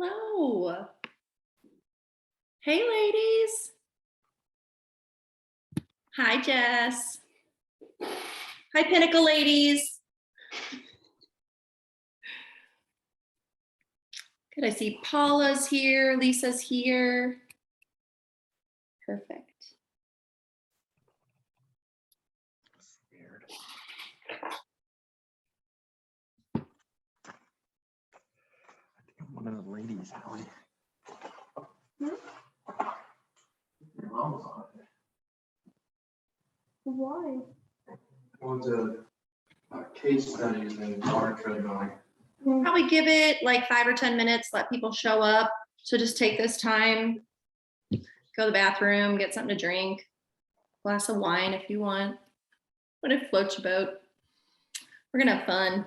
Hello. Hey, ladies. Hi, Jess. Hi, Pinnacle ladies. Good, I see Paula's here, Lisa's here. Perfect. Weird. I think I'm one of the ladies, Allie. Your mom was on it. Why? Well, the case studies and water treadmill. Probably give it like 5 or 10 minutes, let people show up. So just take this time, go to the bathroom, get something to drink, glass of wine if you want, what it floats your boat. We're gonna have fun.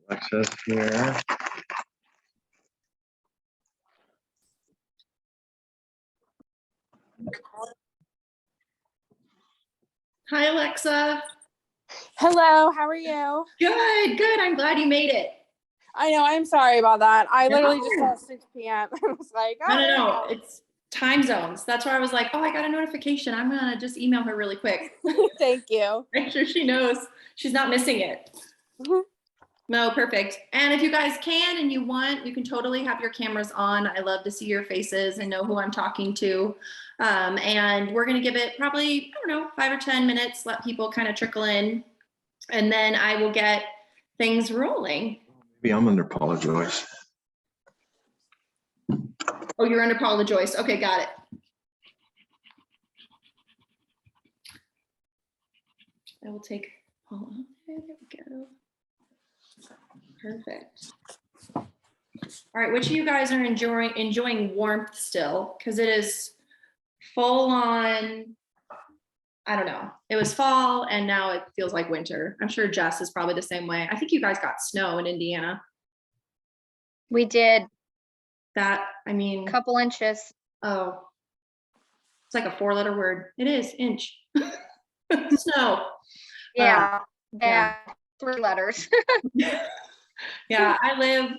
Alexa's here. Hi, Alexa. Hello, how are you? Good, good. I'm glad you made it. I know, I'm sorry about that. I literally just No. saw 6 p.m. I was like, oh, No, there we no, go. it's time zones. That's why I was like, oh, I got a notification. I'm gonna just email her really quick. Thank you. Make sure she knows she's not missing it. Mhm. No, perfect. And if you guys can and you want, you can totally have your cameras on. I love to see your faces and know who I'm talking to. And we're gonna give it probably, I don't know, 5 or 10 minutes, let people kind of trickle in. And then I will get things rolling. Maybe I'm under Paula Joyce. Oh, you're under Paula Joyce. Okay, got it. I will take Paula. There we go. Perfect. All right, which of you guys are enjoying warmth still? Because it is full on, I don't know. It was fall and now it feels like winter. I'm sure Jess is probably the same way. I think you guys got snow in Indiana. We did That, I mean, a couple inches. oh, it's like a 4-letter word. It is, inch. Snow. Yeah, yeah. 3 letters. Yeah, I live,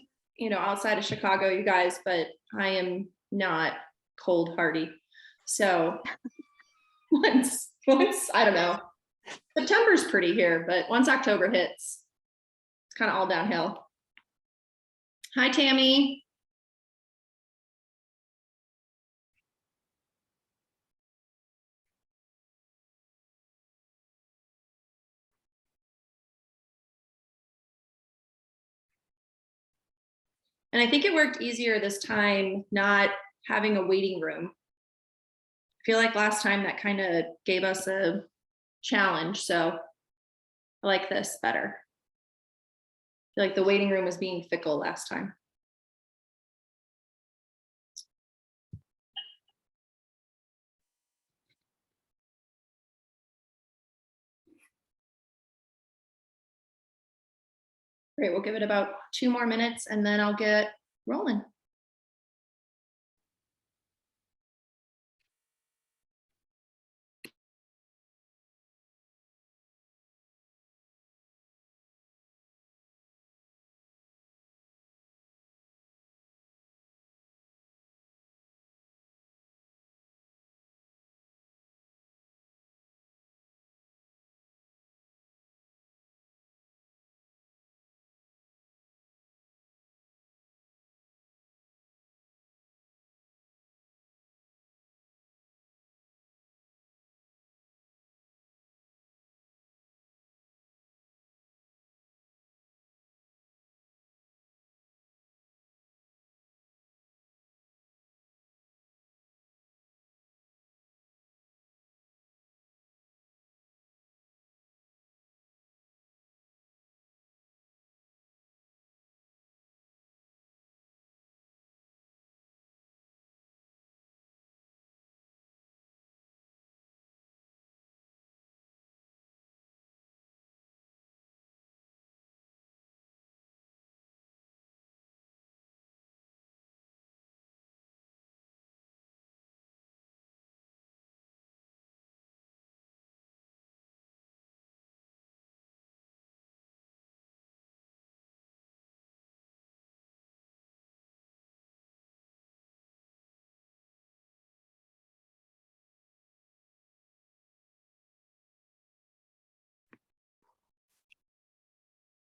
outside of Chicago, you guys, but I am not cold hardy. So once, I don't know. September's pretty here, but once October hits, it's kind of all downhill. Hi, Tammy. And I think it worked easier this time, not having a waiting room. I feel like last time that kind of gave us a challenge. So I like this better. I feel like the waiting room was being fickle last time. Great, we'll give it about 2 more minutes and then I'll get rolling.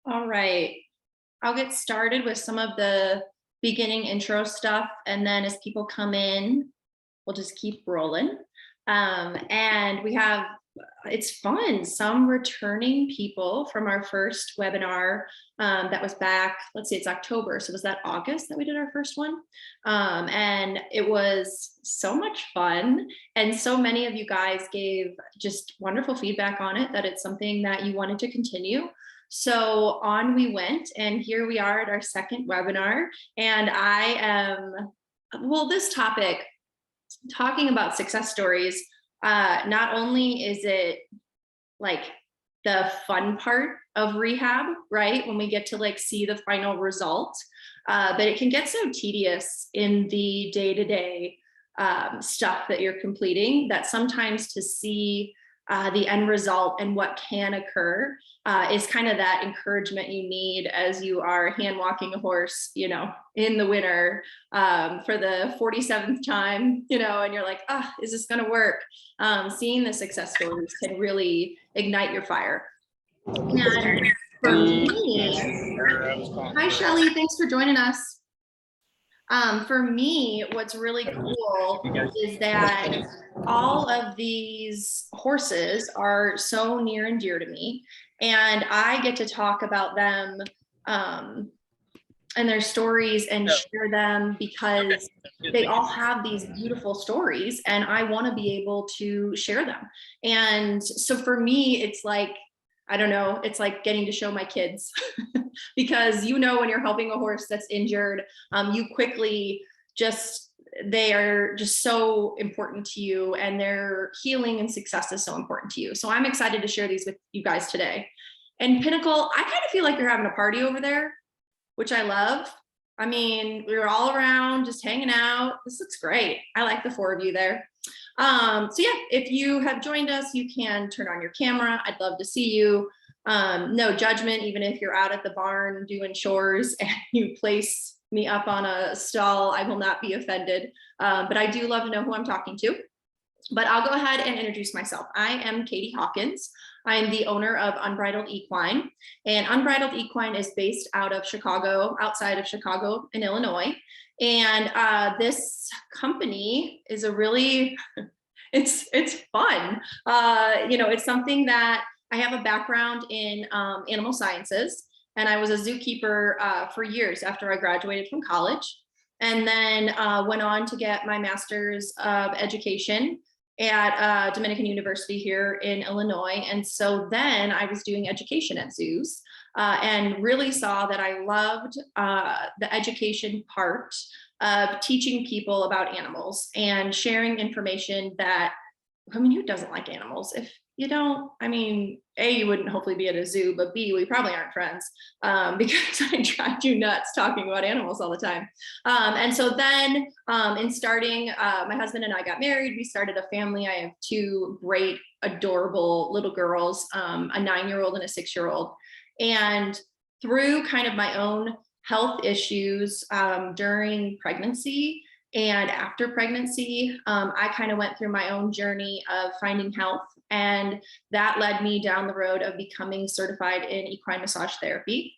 All right. I'll get started with some of the beginning intro stuff, and then as people come in, we'll just keep rolling. And we have, it's fun, some returning people from our first webinar that was back, let's see, it's October. So was that August that we did our first one? And it was so much fun. And so many of you guys gave just wonderful feedback on it, that it's something that you wanted to continue. So on we went, and here we are at our second webinar. And I am, well, this topic, talking about success stories, not only is it like the fun part of rehab, right? When we get to like see the final result, but it can get so tedious in the day-to-day stuff that you're completing, that sometimes to see the end result and what can occur is kind of that encouragement you need as you are hand walking a horse, you know, in the winter for the 47th time, you know, and you're like, oh, is this going to work? Seeing the success stories can really ignite your fire. And for me, hi, Shelly, thanks for joining us. For me, what's really cool is that all of these horses are so near and dear to me, and I get to talk about them and their stories and share them because they all have these beautiful stories, and I want to be able to share them. And so for me, it's like, I don't know, it's like getting to show my kids because, you know, when you're helping a horse that's injured, you quickly just, they are just so important to you, and their healing and success is so important to you. So I'm excited to share these with you guys today. And Pinnacle, I kind of feel like you're having a party over there, which I love. I mean, we were all around just hanging out. This looks great. I like the four of you there. So yeah, if you have joined us, you can turn on your camera. I'd love to see you. No judgment, even if you're out at the barn doing chores and you place me up on a stall, I will not be offended. But I do love to know who I'm talking to. But I'll go ahead and introduce myself. I am Katie Hawkins. I am the owner of Unbridled Equine, and Unbridled Equine is based out of Chicago, outside of Chicago in Illinois. And this company is a really, it's fun. You know, it's something that I have a background in animal sciences, and I was a zookeeper for years after I graduated from college, and then went on to get my master's of education at Dominican University here in Illinois. And so then I was doing education at zoos and really saw that I loved the education part of teaching people about animals and sharing information that, I mean, who doesn't like animals? If you don't, I mean, A, you wouldn't hopefully be at a zoo, but B, we probably aren't friends because I drive you nuts talking about animals all the time. And so then in starting, my husband and I got married, we started a family. I have two great, adorable little girls, a 9-year-old and a 6-year-old. And through kind of my own health issues during pregnancy and after pregnancy, I kind of went through my own journey of finding health, and that led me down the road of becoming certified in equine massage therapy.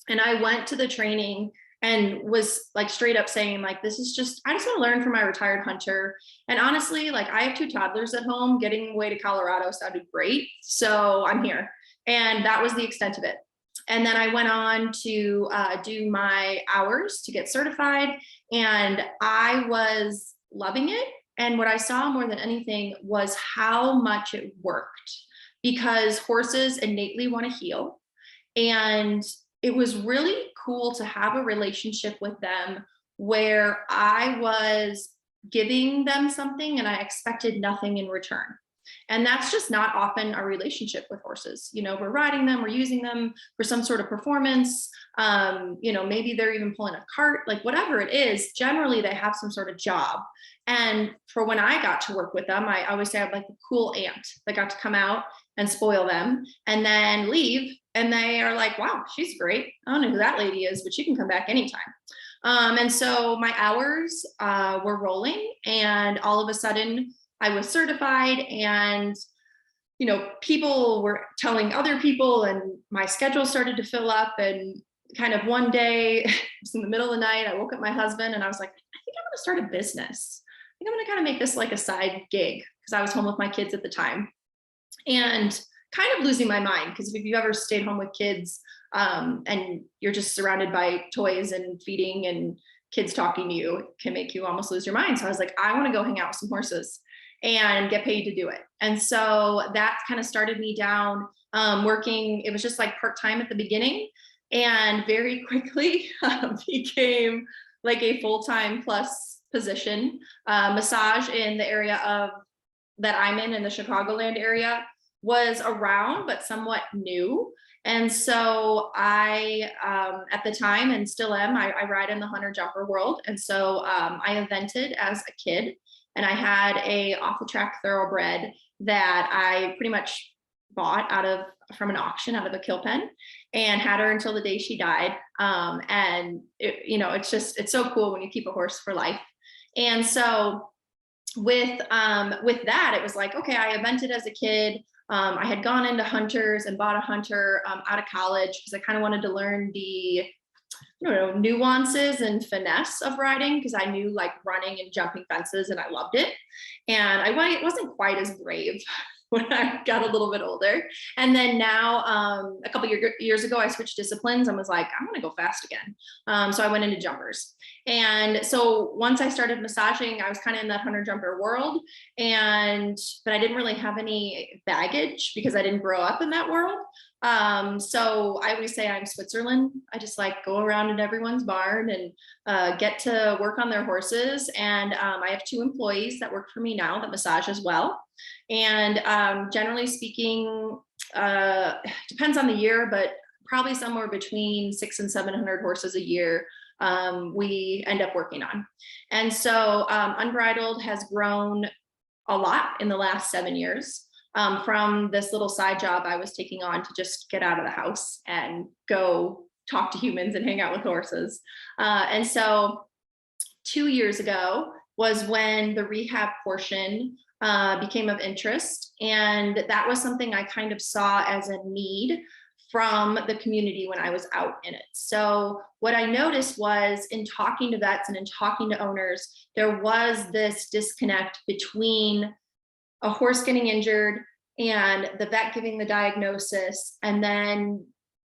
And I went to the training and was like straight up saying like, this is just, I just want to learn from my retired hunter. And honestly, like I have 2 toddlers at home, getting away to Colorado sounded great. So I'm here. And that was the extent of it. And then I went on to do my hours to get certified, and I was loving it. And what I saw more than anything was how much it worked, because horses innately want to heal. And it was really cool to have a relationship with them where I was giving them something and I expected nothing in return. And that's just not often our relationship with horses. You know, we're riding them, we're using them for some sort of performance. You know, maybe they're even pulling a cart, like whatever it is, generally they have some sort of job. And for when I got to work with them, I always say I have like a cool aunt that got to come out and spoil them and then leave. And they are like, wow, she's great. I don't know who that lady is, but she can come back anytime. And so my hours were rolling, and all of a sudden I was certified, and people were telling other people, and my schedule started to fill up. And kind of one day, it was in the middle of the night, I woke up my husband and I was like, I think I'm going to start a business. I think I'm going to kind of make this like a side gig, because I was home with my kids at the time and kind of losing my mind. Because if you've ever stayed home with kids and you're just surrounded by toys and feeding and kids talking to you, it can make you almost lose your mind. So I was like, I want to go hang out with some horses and get paid to do it. And so that kind of started me down working. It was just like part-time at the beginning, and very quickly became like a full-time plus position. Massage in the area of that I'm in the Chicagoland area was around, but somewhat new. And so I, at the time, and still am, I ride in the hunter jumper world. And so I evented as a kid, and I had a off the track thoroughbred that I pretty much bought from an auction out of a kill pen, and had her until the day she died. And it's so cool when you keep a horse for life. And so with that, it was like, okay, I evented as a kid. I had gone into hunters and bought a hunter out of college, because I kind of wanted to learn the nuances and finesse of riding, because I knew like running and jumping fences and I loved it. And I wasn't quite as brave when I got a little bit older. And then now, a couple years ago, I switched disciplines and was like, I'm gonna go fast again. So I went into jumpers. And so once I started massaging, I was kind of in that hunter jumper world, but I didn't really have any baggage because I didn't grow up in that world. So I always say I'm Switzerland. I just like go around in everyone's barn and get to work on their horses. And I have 2 employees that work for me now that massage as well. And generally speaking, depends on the year, but probably somewhere between 600 and 700 horses a year we end up working on. And so Unbridled has grown a lot in the last 7 years. From this little side job I was taking on to just get out of the house and go talk to humans and hang out with horses. And so 2 years ago was when the rehab portion became of interest. And that was something I kind of saw as a need from the community when I was out in it. So what I noticed was, in talking to vets and in talking to owners, there was this disconnect between a horse getting injured and the vet giving the diagnosis, and then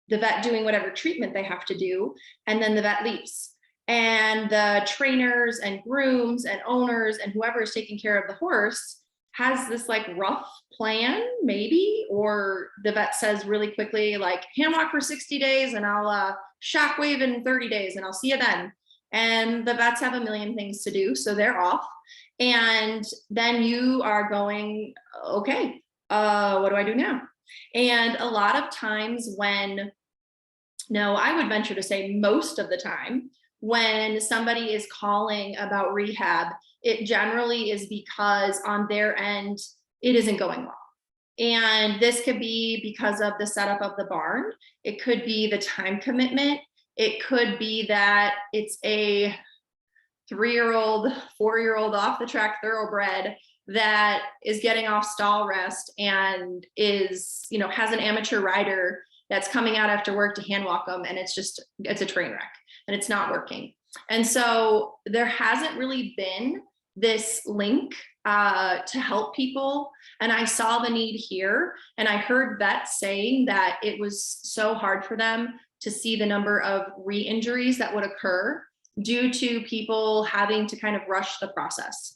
the vet doing whatever treatment they have to do, and then the vet leaves. And the trainers and grooms and owners and whoever is taking care of the horse has this like rough plan maybe, or the vet says really quickly, like, hand walk for 60 days and I'll shockwave in 30 days and I'll see you then. And the vets have a million things to do, so they're off. And then you are going, okay, what do I do now? And a lot of times I would venture to say most of the time, when somebody is calling about rehab, it generally is because on their end, it isn't going well. And this could be because of the setup of the barn. It could be the time commitment. It could be that it's a 3-year-old, 4-year-old off the track thoroughbred that is getting off stall rest and is, has an amateur rider that's coming out after work to hand walk them. And it's a train wreck and it's not working. And so there hasn't really been this link to help people. And I saw the need here, and I heard vets saying that it was so hard for them to see the number of re-injuries that would occur due to people having to kind of rush the process,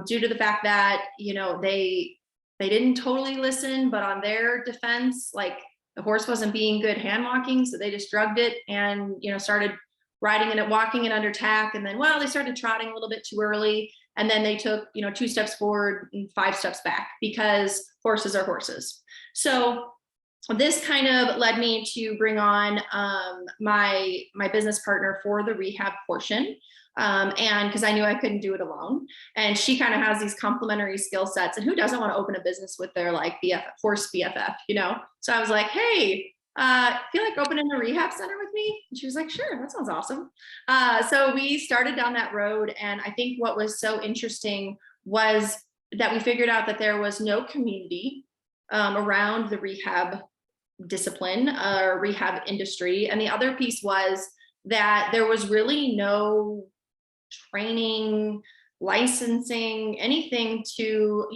due to the fact that, they didn't totally listen, but on their defense, like, the horse wasn't being good hand walking, so they just drugged it and, started riding it, walking it under tack. And then, they started trotting a little bit too early. And then they took, 2 steps forward and 5 steps back, because horses are horses. So this kind of led me to bring on my business partner for the rehab portion. And because I knew I couldn't do it alone. And she kind of has these complementary skill sets. And who doesn't want to open a business with their like BFF, horse BFF, So I was like, hey, feel like opening a rehab center with me? And she was like, sure, that sounds awesome. So we started down that road. And I think what was so interesting was that we figured out that there was no community around the rehab discipline or rehab industry. And the other piece was that there was really no training, licensing, anything to,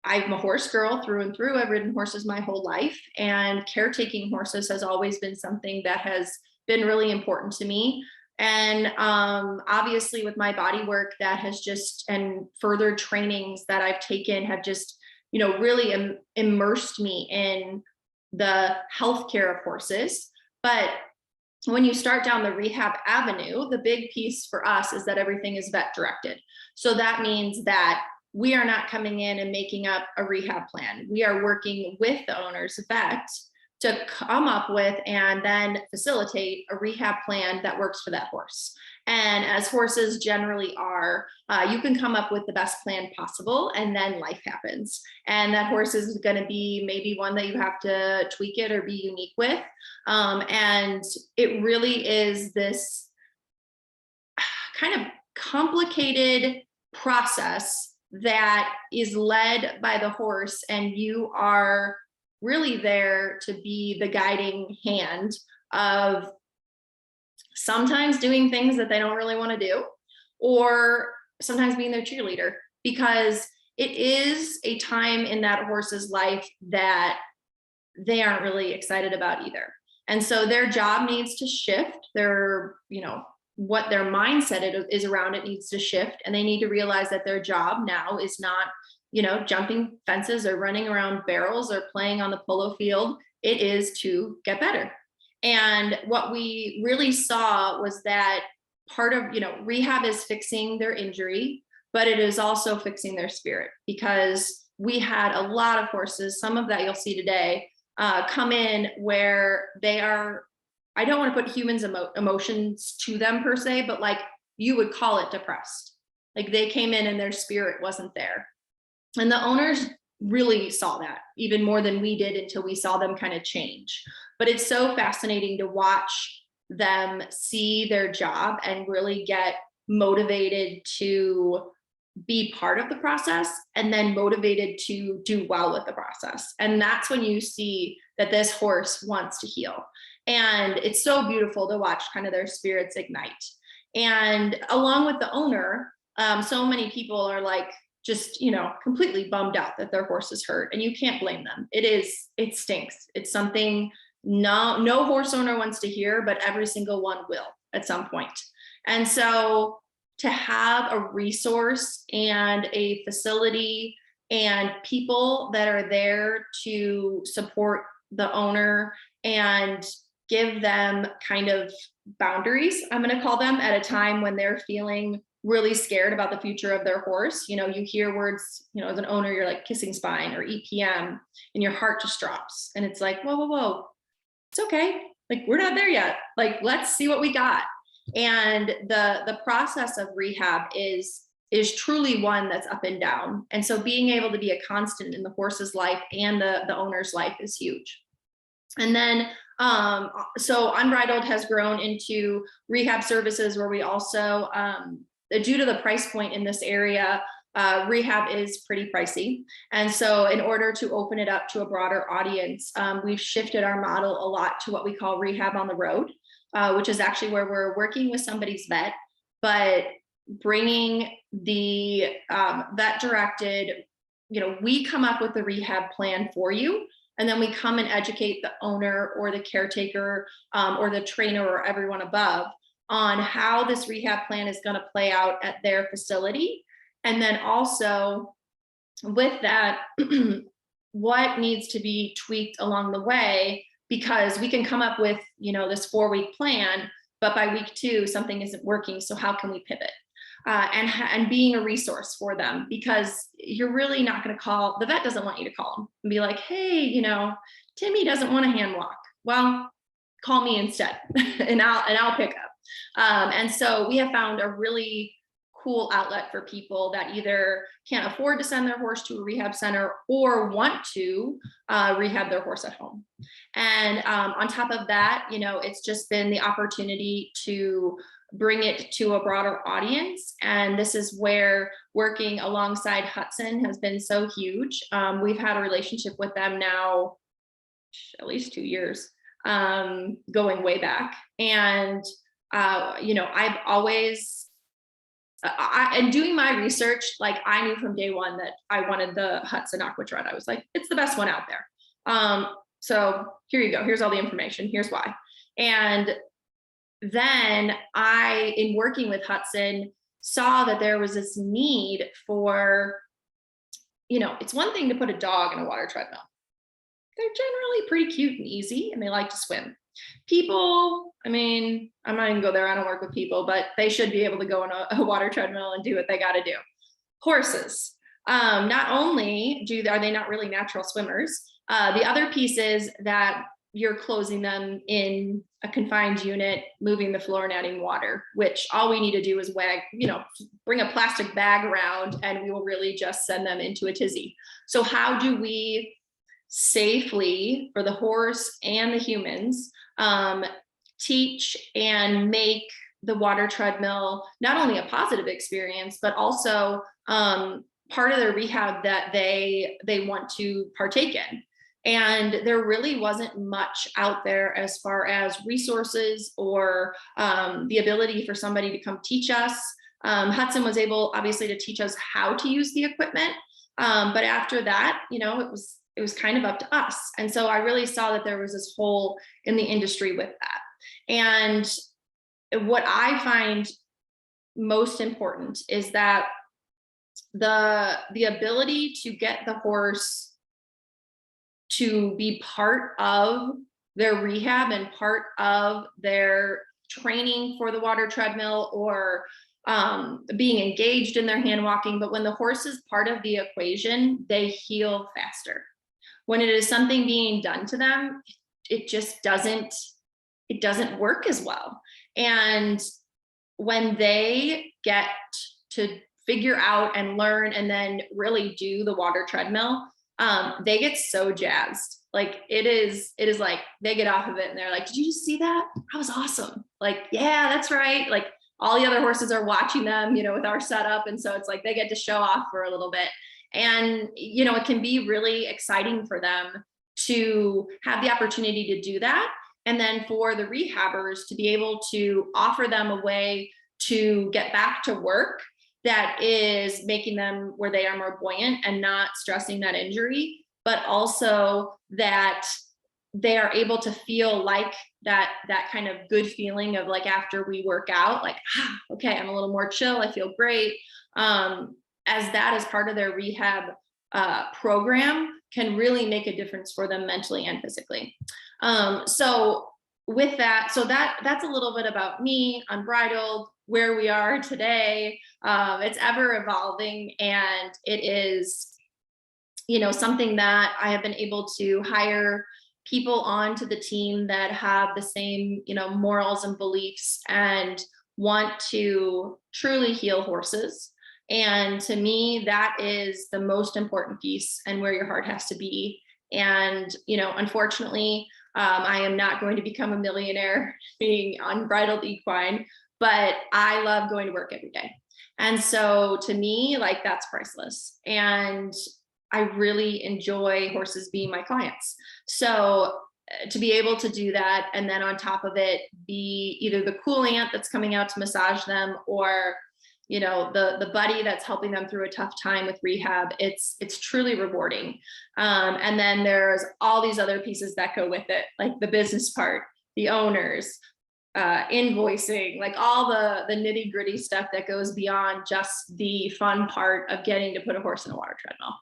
I'm a horse girl through and through. I've ridden horses my whole life, and caretaking horses has always been something that has been really important to me. And obviously with my body work, that has just, and further trainings that I've taken have just, really immersed me in the healthcare of horses. But when you start down the rehab avenue, the big piece for us is that everything is vet directed. So that means that we are not coming in and making up a rehab plan. We are working with the owner's vet to come up with and then facilitate a rehab plan that works for that horse. And as horses generally are, you can come up with the best plan possible, and then life happens. And that horse is going to be maybe one that you have to tweak it or be unique with. And it really is this kind of complicated process that is led by the horse, and you are really there to be the guiding hand of sometimes doing things that they don't really want to do, or sometimes being their cheerleader, because it is a time in that horse's life that they aren't really excited about either. And so their job needs to shift. Their, what their mindset is around it needs to shift, and they need to realize that their job now is not, jumping fences or running around barrels or playing on the polo field. It is to get better. And what we really saw was that part of, rehab is fixing their injury, but it is also fixing their spirit, because we had a lot of horses, some of that you'll see today, come in where they are, I don't want to put humans' emotions to them per se, but like you would call it depressed. Like they came in and their spirit wasn't there. And the owners really saw that even more than we did until we saw them kind of change. But it's so fascinating to watch them see their job and really get motivated to be part of the process, and then motivated to do well with the process. And that's when you see that this horse wants to heal. And it's so beautiful to watch kind of their spirits ignite. And along with the owner, so many people are like, just, completely bummed out that their horse is hurt, and you can't blame them. It stinks. It's something no horse owner wants to hear, but every single one will at some point. And so to have a resource and a facility and people that are there to support the owner and give them kind of boundaries, I'm going to call them, at a time when they're feeling really scared about the future of their horse. You hear words, as an owner, you're like kissing spine or EPM, and your heart just drops. And it's like, whoa, it's okay. Like, we're not there yet. Like, let's see what we got. And the process of rehab is truly one that's up and down. And so being able to be a constant in the horse's life and the owner's life is huge. And then so Unbridled has grown into rehab services, where we also, due to the price point in this area, rehab is pretty pricey. And so in order to open it up to a broader audience, we've shifted our model a lot to what we call rehab on the road, which is actually where we're working with somebody's vet, but bringing the vet directed, we come up with the rehab plan for you. And then we come and educate the owner or the caretaker or the trainer or everyone above on how this rehab plan is going to play out at their facility. And then also with that, what needs to be tweaked along the way, because we can come up with, this 4-week plan, but by week 2, something isn't working. So how can we pivot? And being a resource for them, because you're really not going to call, the vet doesn't want you to call them and be like, hey, Timmy doesn't want a hand walk. Well, call me instead and I'll pick up. And so we have found a really cool outlet for people that either can't afford to send their horse to a rehab center or want to rehab their horse at home. And on top of that, it's just been the opportunity to bring it to a broader audience. And this is where working alongside Hudson has been so huge. We've had a relationship with them now at least 2 years, going way back. And, I've always, and doing my research, like I knew from day one that I wanted the Hudson Aqua Tread. I was like, it's the best one out there. So here you go. Here's all the information. Here's why. And then in working with Hudson, saw that there was this need for, it's one thing to put a dog in a water treadmill. They're generally pretty cute and easy, and they like to swim. People, I'm not even go there. I don't work with people, but they should be able to go on a water treadmill and do what they got to do. Horses, not only are they not really natural swimmers, the other piece is that you're closing them in a confined unit, moving the floor and adding water, which all we need to do is bring a plastic bag around and we will really just send them into a tizzy. So how do we safely, for the horse and the humans, teach and make the water treadmill not only a positive experience, but also part of their rehab that they want to partake in. And there really wasn't much out there as far as resources or the ability for somebody to come teach us. Hudson was able, obviously, to teach us how to use the equipment. But after that, it was kind of up to us. And so I really saw that there was this hole in the industry with that. And what I find most important is that the ability to get the horse to be part of their rehab and part of their training for the water treadmill or being engaged in their hand walking. But when the horse is part of the equation, they heal faster. When it is something being done to them, it just doesn't work as well. And when they get to figure out and learn and then really do the water treadmill, they get so jazzed. Like it is like they get off of it and they're like, did you just see that? That was awesome. Like, yeah, that's right. Like all the other horses are watching them, with our setup. And so it's like they get to show off for a little bit. And, it can be really exciting for them to have the opportunity to do that. And then for the rehabbers to be able to offer them a way to get back to work that is making them where they are more buoyant and not stressing that injury, but also that they are able to feel like that kind of good feeling of like after we work out, like, okay, I'm a little more chill, I feel great. As that is part of their rehab program can really make a difference for them mentally and physically. So with that, that's a little bit about me, Unbridled, where we are today. It's ever evolving, and it is, something that I have been able to hire people onto the team that have the same, morals and beliefs and want to truly heal horses. And to me, that is the most important piece and where your heart has to be. And, unfortunately, I am not going to become a millionaire being Unbridled Equine, but I love going to work every day. And so to me, like that's priceless. And I really enjoy horses being my clients. So to be able to do that, and then on top of it, be either the cool aunt that's coming out to massage them or the buddy that's helping them through a tough time with rehab, it's truly rewarding. And then there's all these other pieces that go with it, like the business part, the owners, invoicing, like all the nitty gritty stuff that goes beyond just the fun part of getting to put a horse in a water treadmill.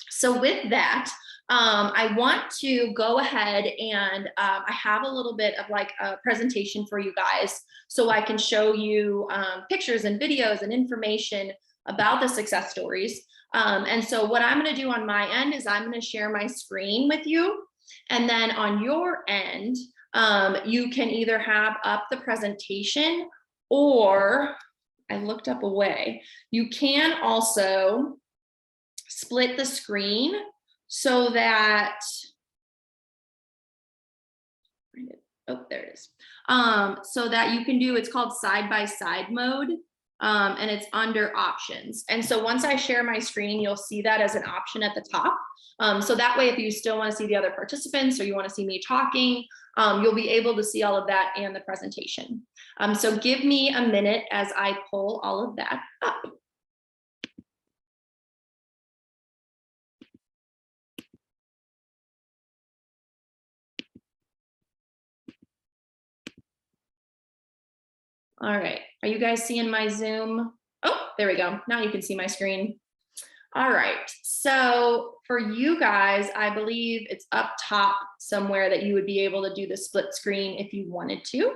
So with that, I want to go ahead and I have a little bit of like a presentation for you guys so I can show you pictures and videos and information about the success stories. And so what I'm going to do on my end is I'm going to share my screen with you. And then on your end, you can either have up the presentation or I looked up a way. You can also split the screen so that Oh, there it is. So that you can do, it's called side-by-side mode. And it's under options. And so once I share my screen, you'll see that as an option at the top. So that way, if you still want to see the other participants or you want to see me talking, you'll be able to see all of that and the presentation. So give me a minute as I pull all of that up. All right, are you guys seeing my Zoom? Oh, there we go. Now you can see my screen. All right, so for you guys, I believe it's up top somewhere that you would be able to do the split screen if you wanted to.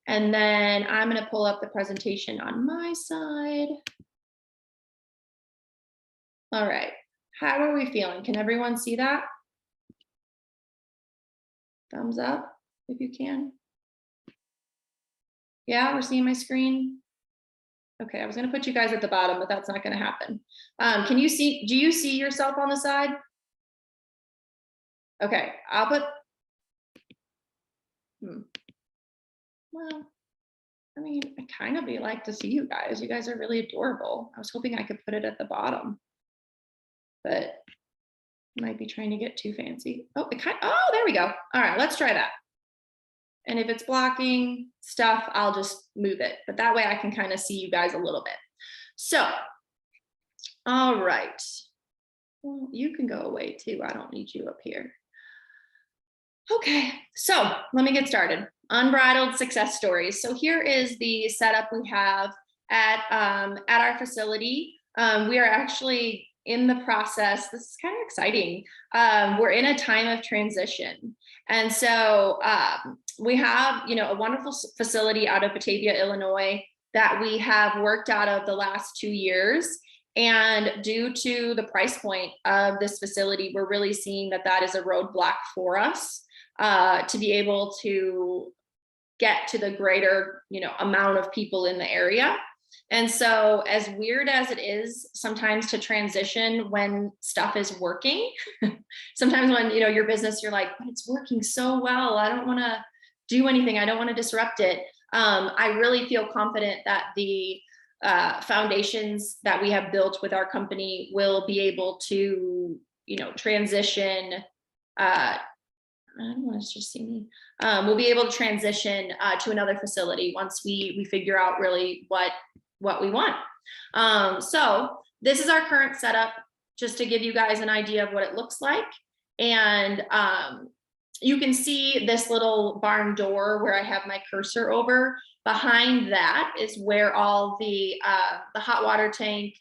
And then I'm gonna pull up the presentation on my side. All right, how are we feeling? Can everyone see that? Thumbs up if you can. Yeah, we're seeing my screen. Okay, I was gonna put you guys at the bottom, but that's not gonna happen. Can you see, do you see yourself on the side? Okay, I'll put, well, I mean, I kind of be like to see you guys. You guys are really adorable. I was hoping I could put it at the bottom, but I might be trying to get too fancy. Oh, oh, there we go. All right, let's try that. And if it's blocking stuff, I'll just move it. But that way I can kind of see you guys a little bit. So, all right. Well, you can go away too. I don't need you up here. Okay, so let me get started. Unbridled success stories. So here is the setup we have at our facility. We are actually in the process. This is kind of exciting. We're in a time of transition. And so we have, a wonderful facility out of Batavia, Illinois, that we have worked out of the last 2 years. And due to the price point of this facility, we're really seeing that that is a roadblock for us to be able to get to the greater, amount of people in the area. And so as weird as it is sometimes to transition when stuff is working, sometimes when, your business, you're like, but it's working so well. I don't want to do anything. I don't want to disrupt it. I really feel confident that the foundations that we have built with our company will be able to, transition. I don't want to just see me. We'll be able to transition to another facility once we figure out really what we want. So this is our current setup, just to give you guys an idea of what it looks like. And you can see this little barn door where I have my cursor over. Behind that is where all the hot water tank,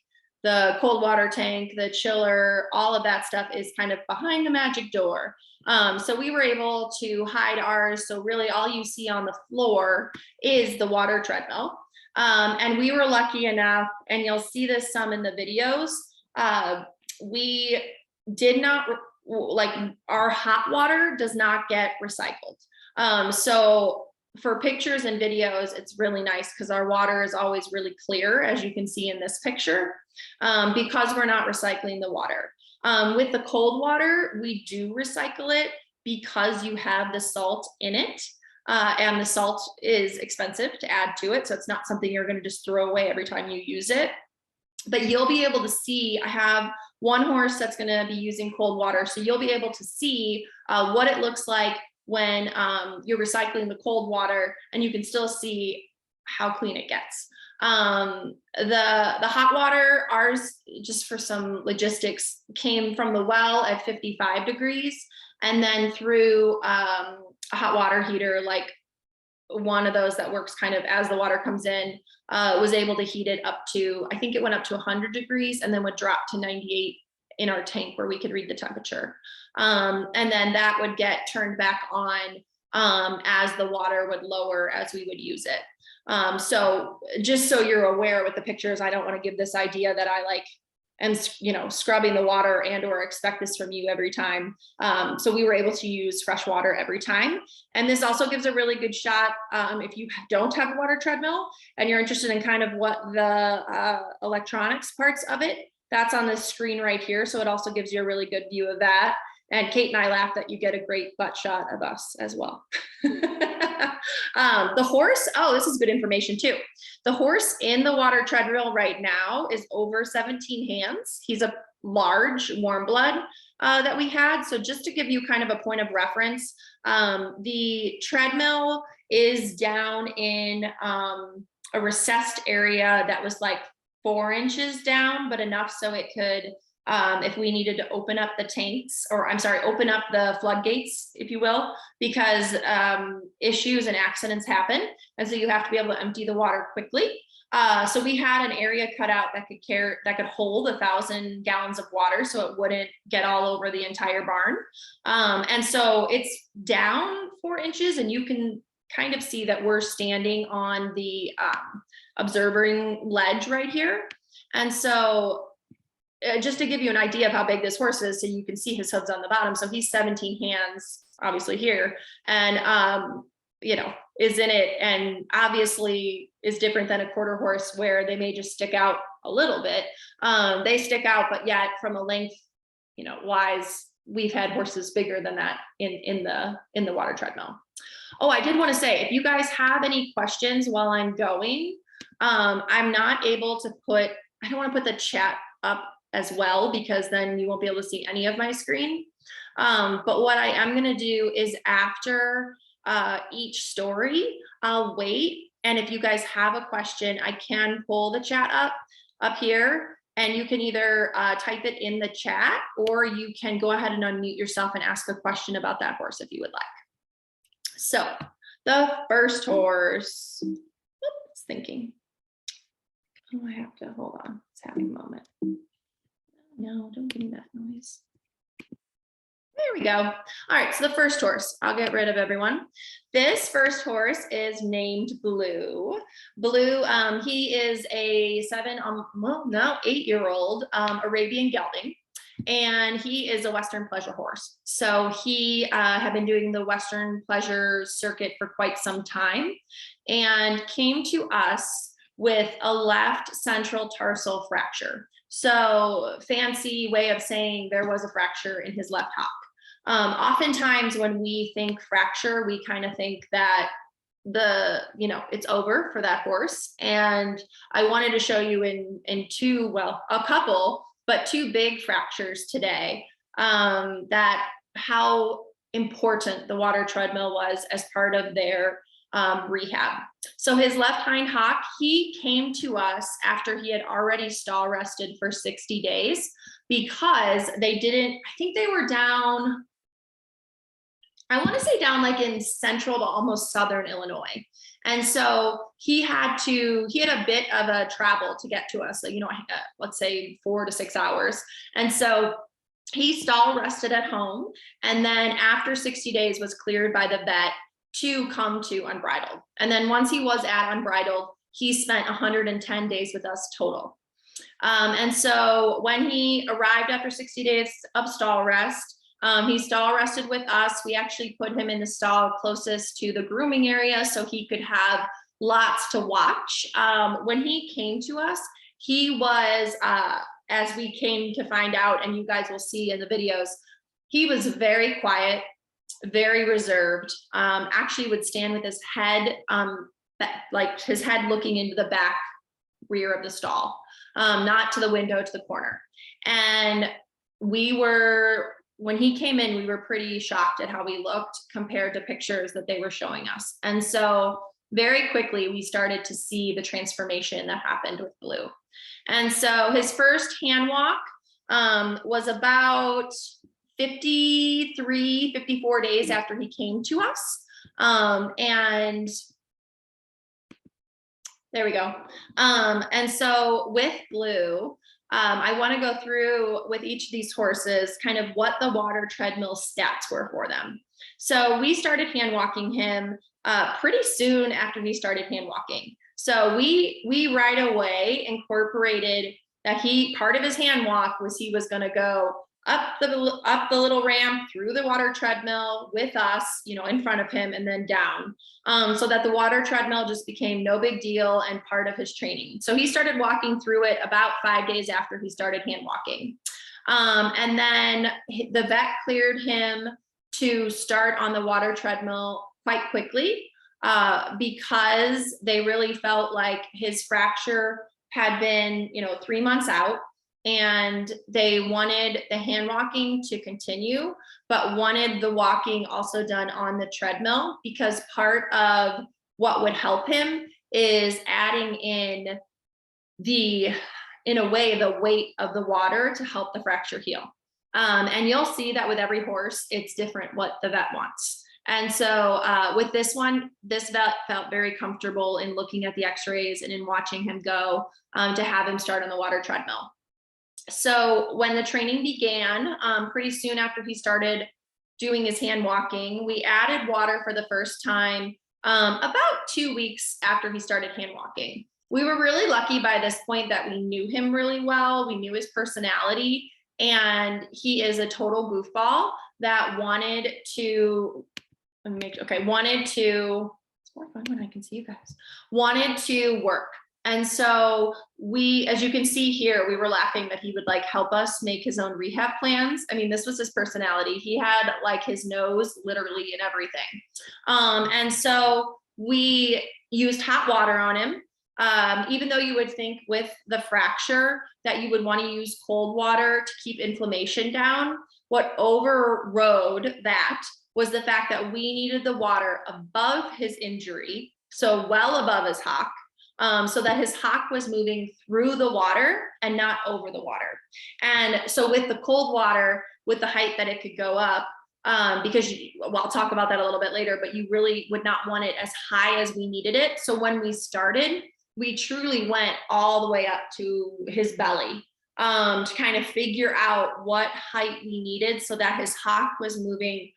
the cold water tank, the chiller, all of that stuff is kind of behind the magic door. So we were able to hide ours. So really all you see on the floor is the water treadmill. And we were lucky enough, and you'll see this some in the videos, we did not, our hot water does not get recycled. So for pictures and videos, it's really nice because our water is always really clear, as you can see in this picture, because we're not recycling the water. With the cold water, we do recycle it because you have the salt in it. And the salt is expensive to add to it. So it's not something you're going to just throw away every time you use it. But you'll be able to see, I have one horse that's going to be using cold water. So you'll be able to see what it looks like when you're recycling the cold water, and you can still see how clean it gets. The hot water, ours, just for some logistics, came from the well at 55 degrees. And then through a hot water heater, like one of those that works kind of as the water comes in, was able to heat it up to, I think it went up to 100 degrees and then would drop to 98 in our tank where we could read the temperature. And then that would get turned back on as the water would lower as we would use it. So just so you're aware with the pictures, I don't want to give this idea that I am scrubbing the water and or expect this from you every time. So we were able to use fresh water every time. And this also gives a really good shot if you don't have a water treadmill and you're interested in kind of what the electronics parts of it, that's on this screen right here. So it also gives you a really good view of that. And Kate and I laughed that you get a great butt shot of us as well. The horse, oh, this is good information too. The horse in the water treadmill right now is over 17 hands. He's a large warm blood that we had. So just to give you kind of a point of reference, the treadmill is down in a recessed area that was like 4 inches down, but enough so it could, if we needed to open up the tanks, or I'm sorry, open up the floodgates, if you will, because issues and accidents happen. And so you have to be able to empty the water quickly. So we had an area cut out that could hold 1,000 gallons of water, so it wouldn't get all over the entire barn. And so it's down 4 inches, and you can kind of see that we're standing on the observing ledge right here. And so just to give you an idea of how big this horse is, so you can see his hooves on the bottom. So he's 17 hands, obviously here, and you know, is in it, and obviously is different than a quarter horse where they may just stick out a little bit. They stick out, but yet from a length, you know, wise, we've had horses bigger than that in the water treadmill. Oh, I did want to say, if you guys have any questions while I'm going, I'm not able to put, I don't want to put the chat up as well, because then you won't be able to see any of my screen. But what I am going to do is after each story, I'll wait. And if you guys have a question, I can pull the chat up here, and you can either type it in the chat, or you can go ahead and unmute yourself and ask a question about that horse if you would like. So the first horse, it's thinking. Oh, I have to, hold on, it's having a moment. No, don't give me that noise. There we go. All right, so the first horse, I'll get rid of everyone. This first horse is named Blue. Blue, he is a 8-year-old Arabian gelding, and he is a Western pleasure horse. So he had been doing the Western pleasure circuit for quite some time, and came to us with a left central tarsal fracture. So fancy way of saying there was a fracture in his left hock. Oftentimes when we think fracture, we kind of think that it's over for that horse. And I wanted to show you in two, well, a couple, but 2 big fractures today, that how important the water treadmill was as part of their rehab. So his left hind hock, he came to us after he had already stall rested for 60 days, because they didn't, I think they were down, I want to say down like in central to almost southern Illinois. And so he had a bit of a travel to get to us, let's say 4 to 6 hours. And so he stall rested at home, and then after 60 days was cleared by the vet to come to Unbridled. And then once he was at Unbridled, he spent 110 days with us total. And so when he arrived after 60 days of stall rest, he stall rested with us. We actually put him in the stall closest to the grooming area so he could have lots to watch. When he came to us, he was, as we came to find out, and you guys will see in the videos, he was very quiet, very reserved, actually would stand with his head, like his head looking into the back rear of the stall, not to the window, to the corner. And when he came in, we were pretty shocked at how he looked compared to pictures that they were showing us. And so very quickly, we started to see the transformation that happened with Blue. And so his first hand walk was about 54 days after he came to us. And there we go. And so with Blue, I want to go through with each of these horses kind of what the water treadmill stats were for them. So we started hand walking him pretty soon after he started hand walking. So we right away incorporated that part of his hand walk was he was going to go up the little ramp through the water treadmill with us, in front of him, and then down, so that the water treadmill just became no big deal and part of his training. So he started walking through it about 5 days after he started hand walking. And then the vet cleared him to start on the water treadmill quite quickly, because they really felt like his fracture had been, 3 months out, and they wanted the hand walking to continue, but wanted the walking also done on the treadmill, because part of what would help him is adding in a way, the weight of the water to help the fracture heal. And you'll see that with every horse, it's different what the vet wants. And so with this one, this vet felt very comfortable in looking at the x-rays and in watching him go, to have him start on the water treadmill. So when the training began, pretty soon after he started doing his hand walking, we added water for the first time about 2 weeks after he started hand walking. We were really lucky by this point that we knew him really well. We knew his personality, and he is a total goofball that wanted to, it's more fun when I can see you guys, wanted to work. And so as you can see here, we were laughing that he would like help us make his own rehab plans. I mean, this was his personality. He had like his nose literally in everything. And so we used hot water on him. Even though you would think with the fracture that you would want to use cold water to keep inflammation down, what overrode that was the fact that we needed the water above his injury, so well above his hock, so that his hock was moving through the water and not over the water. And so with the cold water, with the height that it could go up, because I'll talk about that a little bit later, but you really would not want it as high as we needed it. So when we started, we truly went all the way up to his belly, to kind of figure out what height we needed so that his hock was moving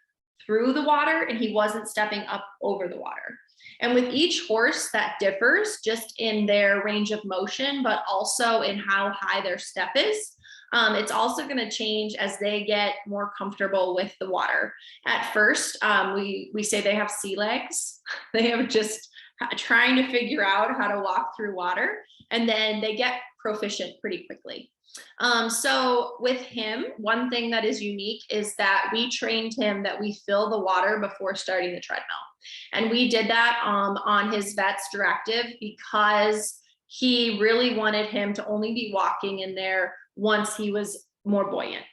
through the water and he wasn't stepping up over the water. And with each horse that differs just in their range of motion, but also in how high their step is. It's also going to change as they get more comfortable with the water. At first, we say they have sea legs. They are just trying to figure out how to walk through water, and then they get proficient pretty quickly. So with him, one thing that is unique is that we trained him that we fill the water before starting the treadmill. And we did that on his vet's directive because he really wanted him to only be walking in there once he was more buoyant.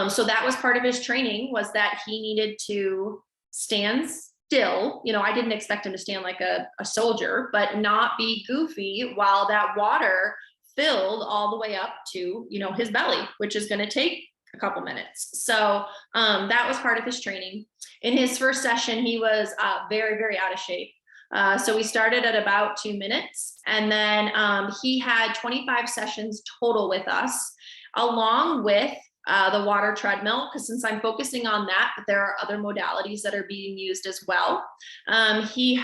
So that was part of his training, was that he needed to stand still. I didn't expect him to stand like a soldier, but not be goofy while that water filled all the way up to, his belly, which is going to take a couple minutes. So that was part of his training. In his first session, he was very, very out of shape. So we started at about 2 minutes, and then he had 25 sessions total with us, along with the water treadmill, because since I'm focusing on that, but there are other modalities that are being used as well. He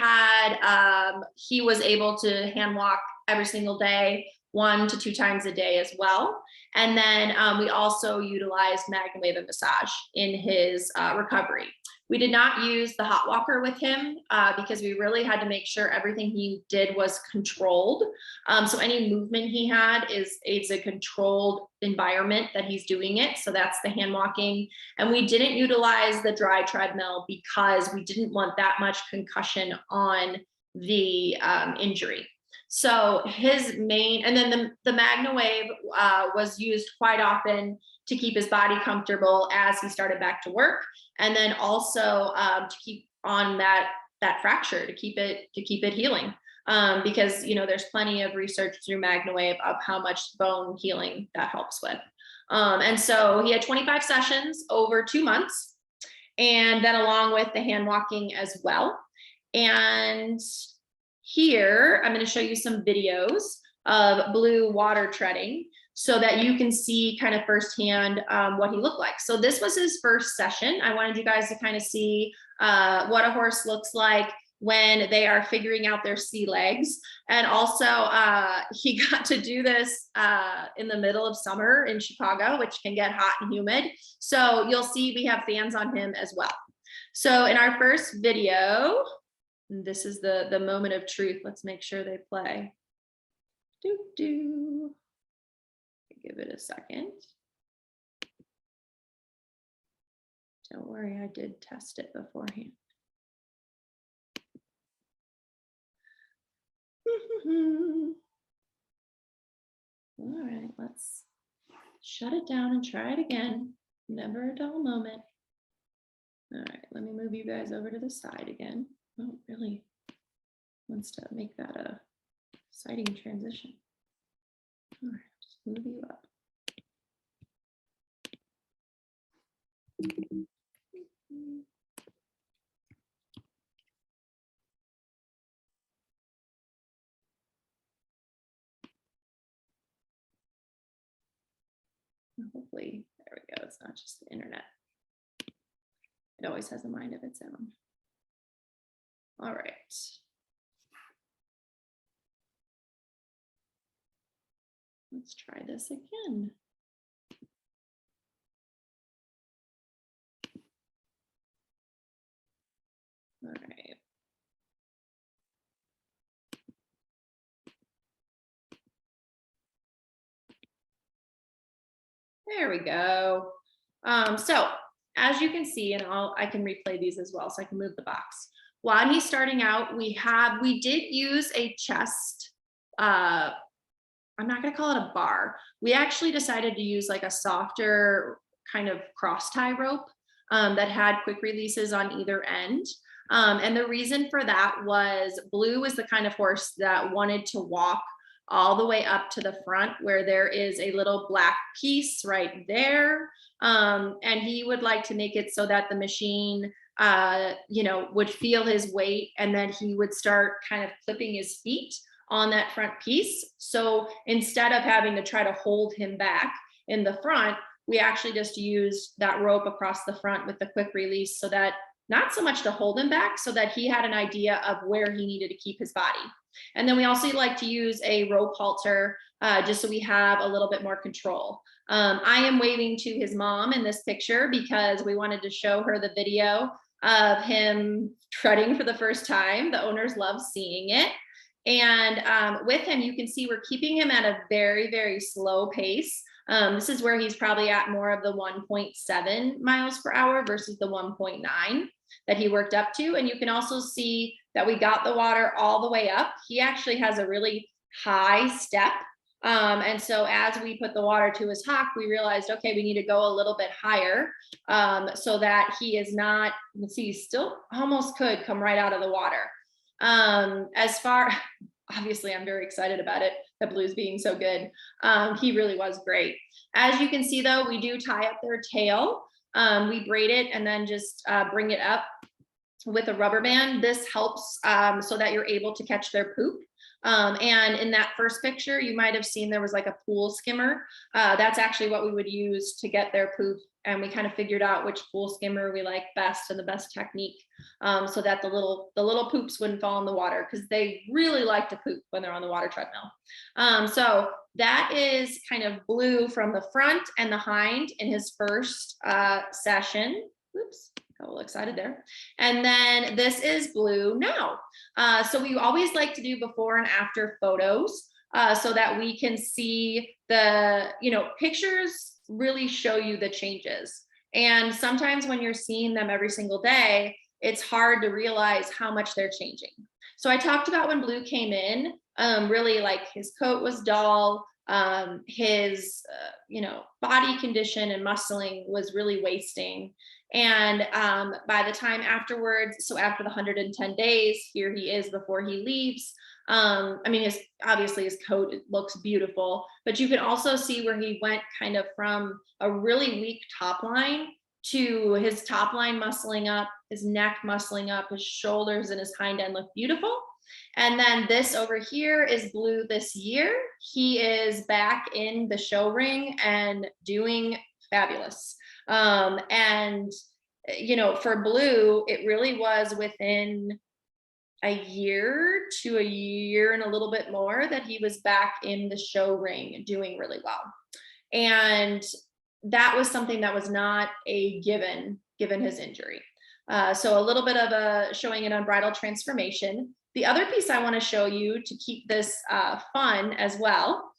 was able to hand walk every single day, 1 to 2 times a day as well. And then we also utilized Magnawave and massage in his recovery. We did not use the hot walker with him because we really had to make sure everything he did was controlled. So any movement he had it's a controlled environment that he's doing it. So that's the hand walking. And we didn't utilize the dry treadmill because we didn't want that much concussion on the injury. So his main, and then the Magnawave was used quite often to keep his body comfortable as he started back to work, and then also to keep on that fracture, to keep it healing, because there's plenty of research through Magnawave of how much bone healing that helps with. And so he had 25 sessions over 2 months, and then along with the hand walking as well. And here, I'm going to show you some videos of Blue water treading so that you can see kind of firsthand what he looked like. So this was his first session. I wanted you guys to kind of see what a horse looks like when they are figuring out their sea legs. And also he got to do this in the middle of summer in Chicago, which can get hot and humid. So you'll see we have fans on him as well. So in our first video, this is the moment of truth. Let's make sure they play. Give it a second. Don't worry, I did test it beforehand. All right, let's shut it down and try it again. Never a dull moment. All right, let me move you guys over to the side again. Oh, really wants to make that a exciting transition. All right, just move you up. Hopefully, there we go. It's not just the internet. It always has a mind of its own. All right. Let's try this again. All right. There we go. So as you can see, and I can replay these as well, so I can move the box. While he's starting out, we did use a chest. I'm not going to call it a bar. We actually decided to use like a softer kind of cross tie rope that had quick releases on either end. And the reason for that was Blue was the kind of horse that wanted to walk all the way up to the front where there is a little black piece right there. And he would like to make it so that the machine, would feel his weight, and then he would start kind of clipping his feet on that front piece. So instead of having to try to hold him back in the front, we actually just used that rope across the front with the quick release, so that not so much to hold him back, so that he had an idea of where he needed to keep his body. And then we also like to use a rope halter just so we have a little bit more control. I am waving to his mom in this picture because we wanted to show her the video of him treading for the first time. The owners love seeing it. And with him, you can see we're keeping him at a very, very slow pace. This is where he's probably at more of the 1.7 miles per hour versus the 1.9 that he worked up to. And you can also see that we got the water all the way up. He actually has a really high step. And so as we put the water to his hock, we realized, okay, we need to go a little bit higher so that he is not, you can see he still almost could come right out of the water. Obviously, I'm very excited about it, that Blue's being so good. He really was great. As you can see, though, we do tie up their tail. We braid it and then just bring it up with a rubber band. This helps so that you're able to catch their poop. And in that first picture, you might have seen there was like a pool skimmer. That's actually what we would use to get their poop. And we kind of figured out which pool skimmer we like best and the best technique so that the little poops wouldn't fall in the water, because they really like to poop when they're on the water treadmill. So that is kind of Blue from the front and the hind in his first session. Oops. Got a little excited there. And then this is Blue now. So we always like to do before and after photos so that we can see the, pictures really show you the changes. And sometimes when you're seeing them every single day, it's hard to realize how much they're changing. So I talked about when Blue came in, really like his coat was dull. His, body condition and muscling was really wasting. And by the time afterwards, so after the 110 days, here he is before he leaves. Obviously his coat looks beautiful, but you can also see where he went kind of from a really weak top line to his top line muscling up, his neck muscling up, his shoulders and his hind end look beautiful. And then this over here is Blue this year. He is back in the show ring and doing fabulous. And for Blue, it really was within a year to a year and a little bit more that he was back in the show ring doing really well. And that was something that was not a given his injury. So a little bit of a showing an unbridled transformation. The other piece I want to show you to keep this fun as well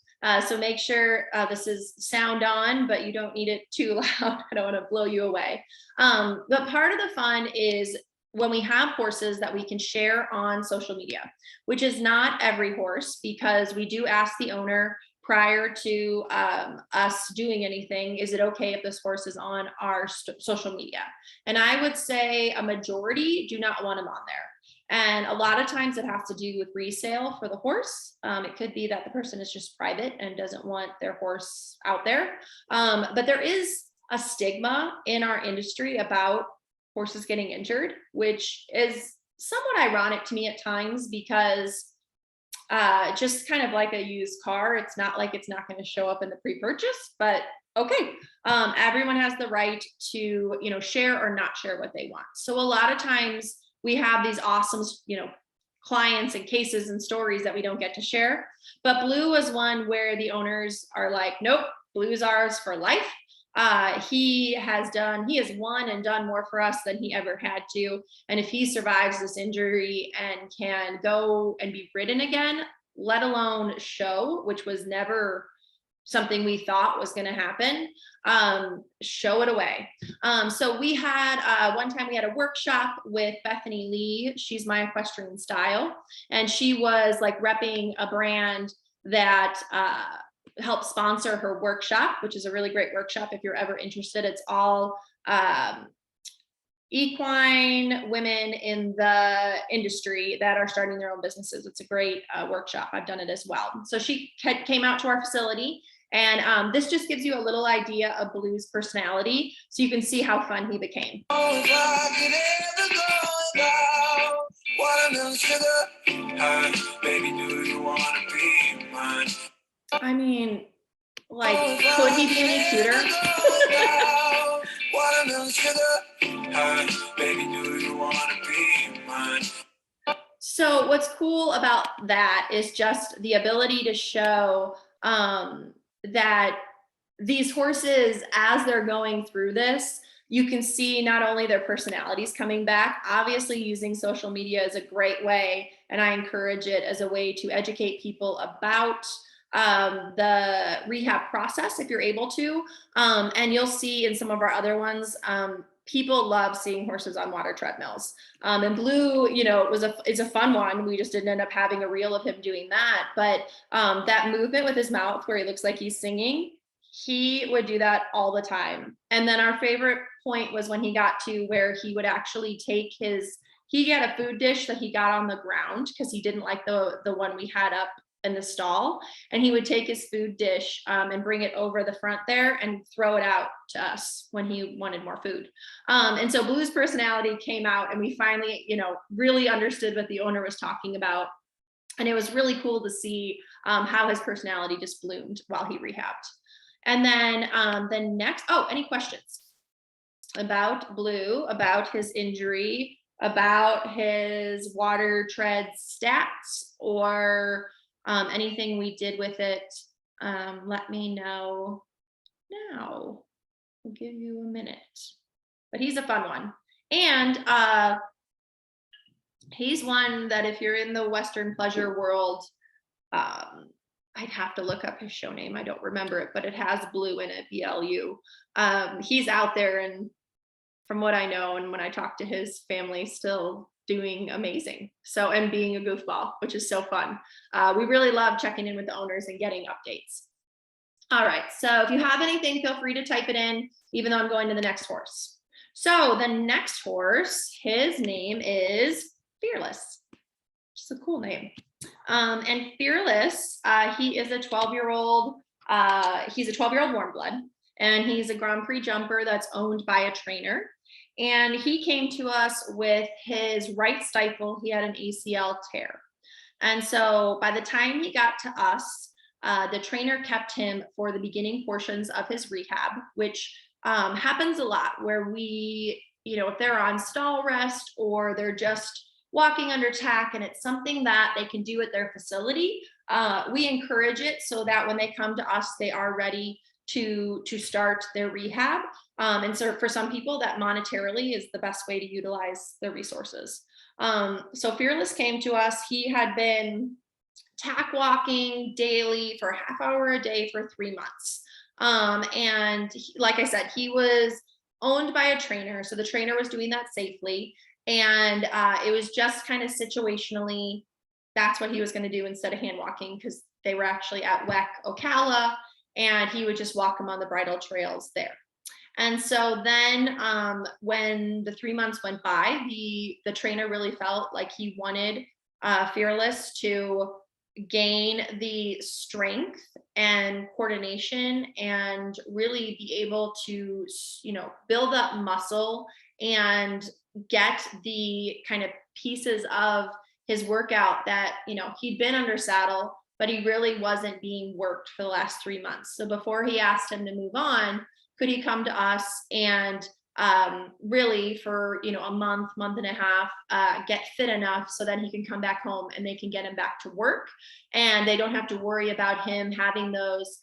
So make sure this is sound on, but you don't need it too loud. I don't want to blow you away. But part of the fun is when we have horses that we can share on social media, which is not every horse, because we do ask the owner prior to us doing anything, is it okay if this horse is on our social media? And I would say a majority do not want them on there. And a lot of times it has to do with resale for the horse. It could be that the person is just private and doesn't want their horse out there. But there is a stigma in our industry about horses getting injured, which is somewhat ironic to me at times, because just kind of like a used car, it's not like it's not going to show up in the pre-purchase, but okay. Everyone has the right to, share or not share what they want. So a lot of times we have these awesome, clients and cases and stories that we don't get to share. But Blue was one where the owners are like, nope, Blue's ours for life. He has won and done more for us than he ever had to. And if he survives this injury and can go and be ridden again, let alone show, which was never something we thought was going to happen, show it away. So we had one time we had a workshop with Bethany Lee. She's My Equestrian Style, and she was like repping a brand that help sponsor her workshop, which is a really great workshop if you're ever interested. It's all equine women in the industry that are starting their own businesses. It's a great workshop. I've done it as well. So she came out to our facility, and this just gives you a little idea of Blue's personality, so you can see how fun he became. I mean, like, could he be any cuter? So what's cool about that is just the ability to show that these horses, as they're going through this, you can see not only their personalities coming back. Obviously, using social media is a great way, and I encourage it as a way to educate people about the rehab process if you're able to. And you'll see in some of our other ones, people love seeing horses on water treadmills. And Blue, it's a fun one. We just didn't end up having a reel of him doing that. But that movement with his mouth where he looks like he's singing, he would do that all the time. And then our favorite point was when he got to where he would actually take he had a food dish that he got on the ground because he didn't like the one we had up in the stall, and he would take his food dish and bring it over the front there and throw it out to us when he wanted more food. And so Blue's personality came out, and we finally, really understood what the owner was talking about. And it was really cool to see how his personality just bloomed while he rehabbed. And then the next, any questions about Blue, about his injury, about his water tread stats, or anything we did with it? Let me know now. I'll give you a minute. But he's a fun one. And he's one that if you're in the Western pleasure world, I'd have to look up his show name. I don't remember it, but it has Blue in it, BLU. He's out there, and from what I know, and when I talk to his family, still doing amazing. So, and being a goofball, which is so fun. We really love checking in with the owners and getting updates. All right, so if you have anything, feel free to type it in, even though I'm going to the next horse. So the next horse, his name is Fearless. Just a cool name. And Fearless, he is a 12-year-old, he's a 12-year-old warm blood, and he's a Grand Prix jumper that's owned by a trainer. And he came to us with his right stifle. He had an ACL tear. And so by the time he got to us, the trainer kept him for the beginning portions of his rehab, which happens a lot where we, if they're on stall rest or they're just walking under tack and it's something that they can do at their facility, we encourage it so that when they come to us, they are ready to start their rehab. And so for some people, that monetarily is the best way to utilize their resources. So Fearless came to us. He had been tack walking daily for a half hour a day for 3 months. Like I said, he was owned by a trainer. So the trainer was doing that safely. And it was just kind of situationally, that's what he was going to do instead of hand walking, because they were actually at WEC Ocala, and he would just walk them on the bridle trails there. And so then when the 3 months went by, the trainer really felt like he wanted Fearless to gain the strength and coordination and really be able to, build up muscle and get the kind of pieces of his workout that, he'd been under saddle, but he really wasn't being worked for the last 3 months. So before he asked him to move on, could he come to us and really for, a month and a half, get fit enough so that he can come back home and they can get him back to work. And they don't have to worry about him having those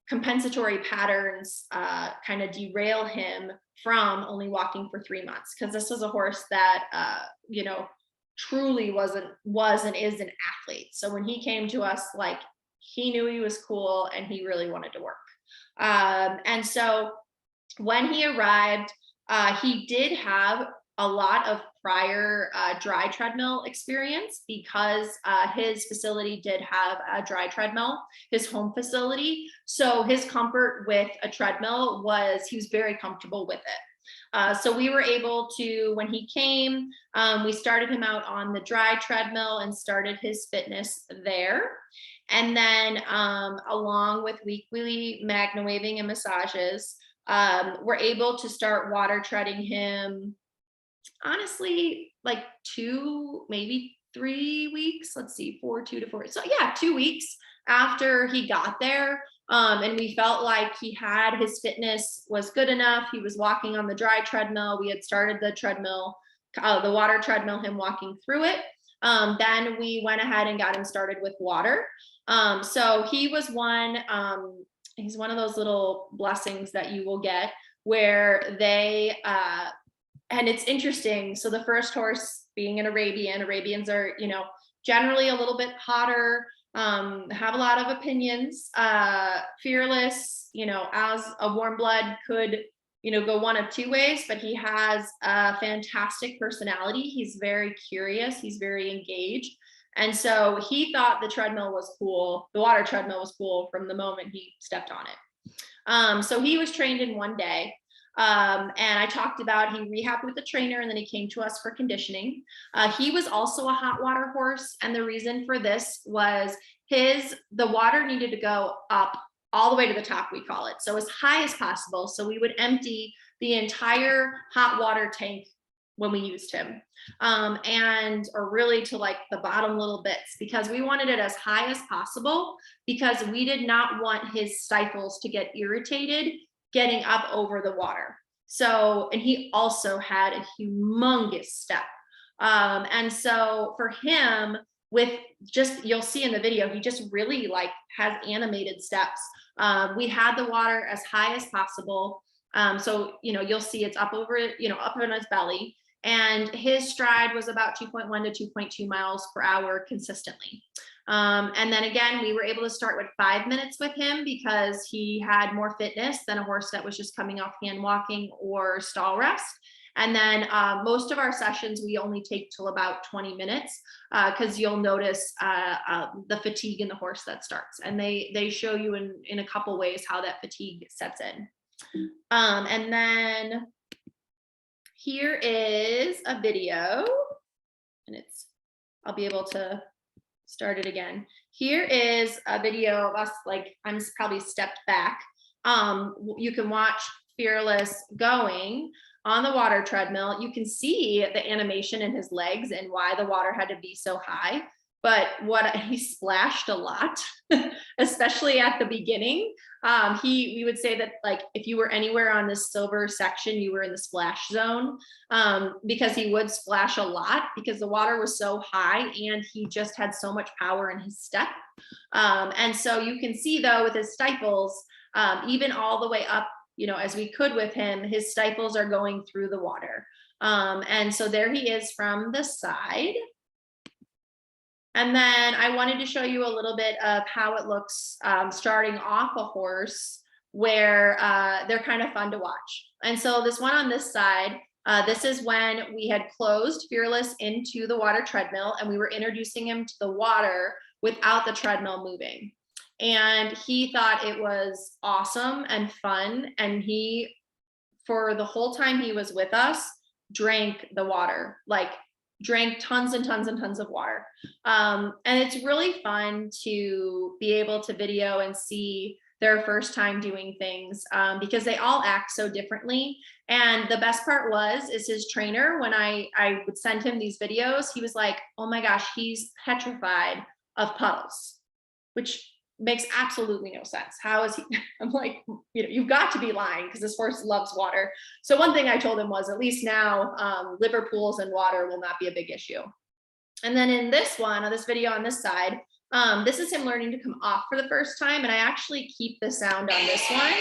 compensatory patterns kind of derail him from only walking for 3 months. Because this is a horse that, truly was and is an athlete. So when he came to us, like, he knew he was cool and he really wanted to work. And so when he arrived, he did have a lot of prior dry treadmill experience, because his facility did have a dry treadmill, his home facility. So his comfort with a treadmill he was very comfortable with it. So we were able to, when he came, we started him out on the dry treadmill and started his fitness there. And then along with weekly magna waving and massages, we're able to start water treading him, honestly, like 2, maybe 3 weeks. Let's see, 2 to 4. So yeah, 2 weeks after he got there. And we felt like his fitness was good enough. He was walking on the dry treadmill. We had started the treadmill, the water treadmill, him walking through it. Then we went ahead and got him started with water. So he was he's one of those little blessings that you will get where they, and it's interesting. So the first horse being an Arabians are, generally a little bit hotter, have a lot of opinions. Fearless, as a warm blood could, go one of two ways, but he has a fantastic personality. He's very curious. He's very engaged. And so he thought the treadmill was cool. The water treadmill was cool from the moment he stepped on it. So he was trained in 1 day. And I talked about, he rehabbed with the trainer and then he came to us for conditioning. He was also a hot water horse. And the reason for this was the water needed to go up all the way to the top, we call it. So as high as possible. So we would empty the entire hot water tank when we used him, or really to like the bottom little bits, because we wanted it as high as possible, because we did not want his stifles to get irritated getting up over the water. So, and he also had a humongous step. And so for him, you'll see in the video, he just really has animated steps. We had the water as high as possible. So, you'll see it's up over, up in his belly. And his stride was about 2.1 to 2.2 miles per hour consistently. And then again, we were able to start with 5 minutes with him because he had more fitness than a horse that was just coming off hand walking or stall rest. And then most of our sessions, we only take till about 20 minutes because you'll notice the fatigue in the horse that starts. And they show you in a couple ways how that fatigue sets in. And then here is a video, and I'll be able to start it again. Here is a video of us, I'm probably stepped back. You can watch Fearless going on the water treadmill. You can see the animation in his legs and why the water had to be so high. But he splashed a lot, especially at the beginning. We would say that if you were anywhere on this silver section, you were in the splash zone, because he would splash a lot because the water was so high and he just had so much power in his step. And so you can see though with his stifles, even all the way up, as we could with him, his stifles are going through the water. And so there he is from the side. And then I wanted to show you a little bit of how it looks starting off a horse where they're kind of fun to watch. And so this one on this side, this is when we had closed Fearless into the water treadmill and we were introducing him to the water without the treadmill moving. And he thought it was awesome and fun. And he, for the whole time he was with us, drank the water, like drank tons and tons and tons of water. And it's really fun to be able to video and see their first time doing things because they all act so differently. And the best part is his trainer, when I would send him these videos, he was like, oh my gosh, he's petrified of puddles, which makes absolutely no sense. How is he? I'm like, you've got to be lying because this horse loves water. So one thing I told him was, at least now liver pools and water will not be a big issue. And then in this one, this video on this side, this is him learning to come off for the first time. And I actually keep the sound on this one.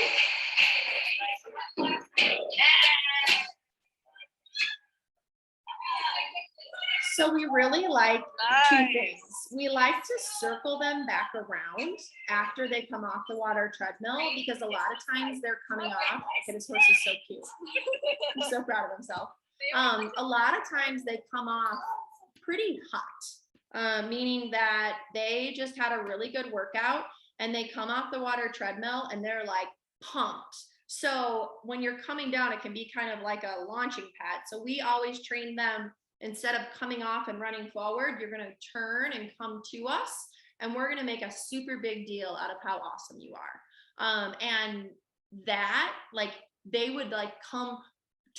So we really like two things. We like to circle them back around after they come off the water treadmill, because a lot of times they're coming off. Okay, this horse is so cute. He's so proud of himself. A lot of times they come off pretty hot, meaning that they just had a really good workout and they come off the water treadmill and they're like pumped. So when you're coming down, it can be kind of like a launching pad. So we always train them, instead of coming off and running forward, you're going to turn and come to us, and we're going to make a super big deal out of how awesome you are. And that, like, they would like come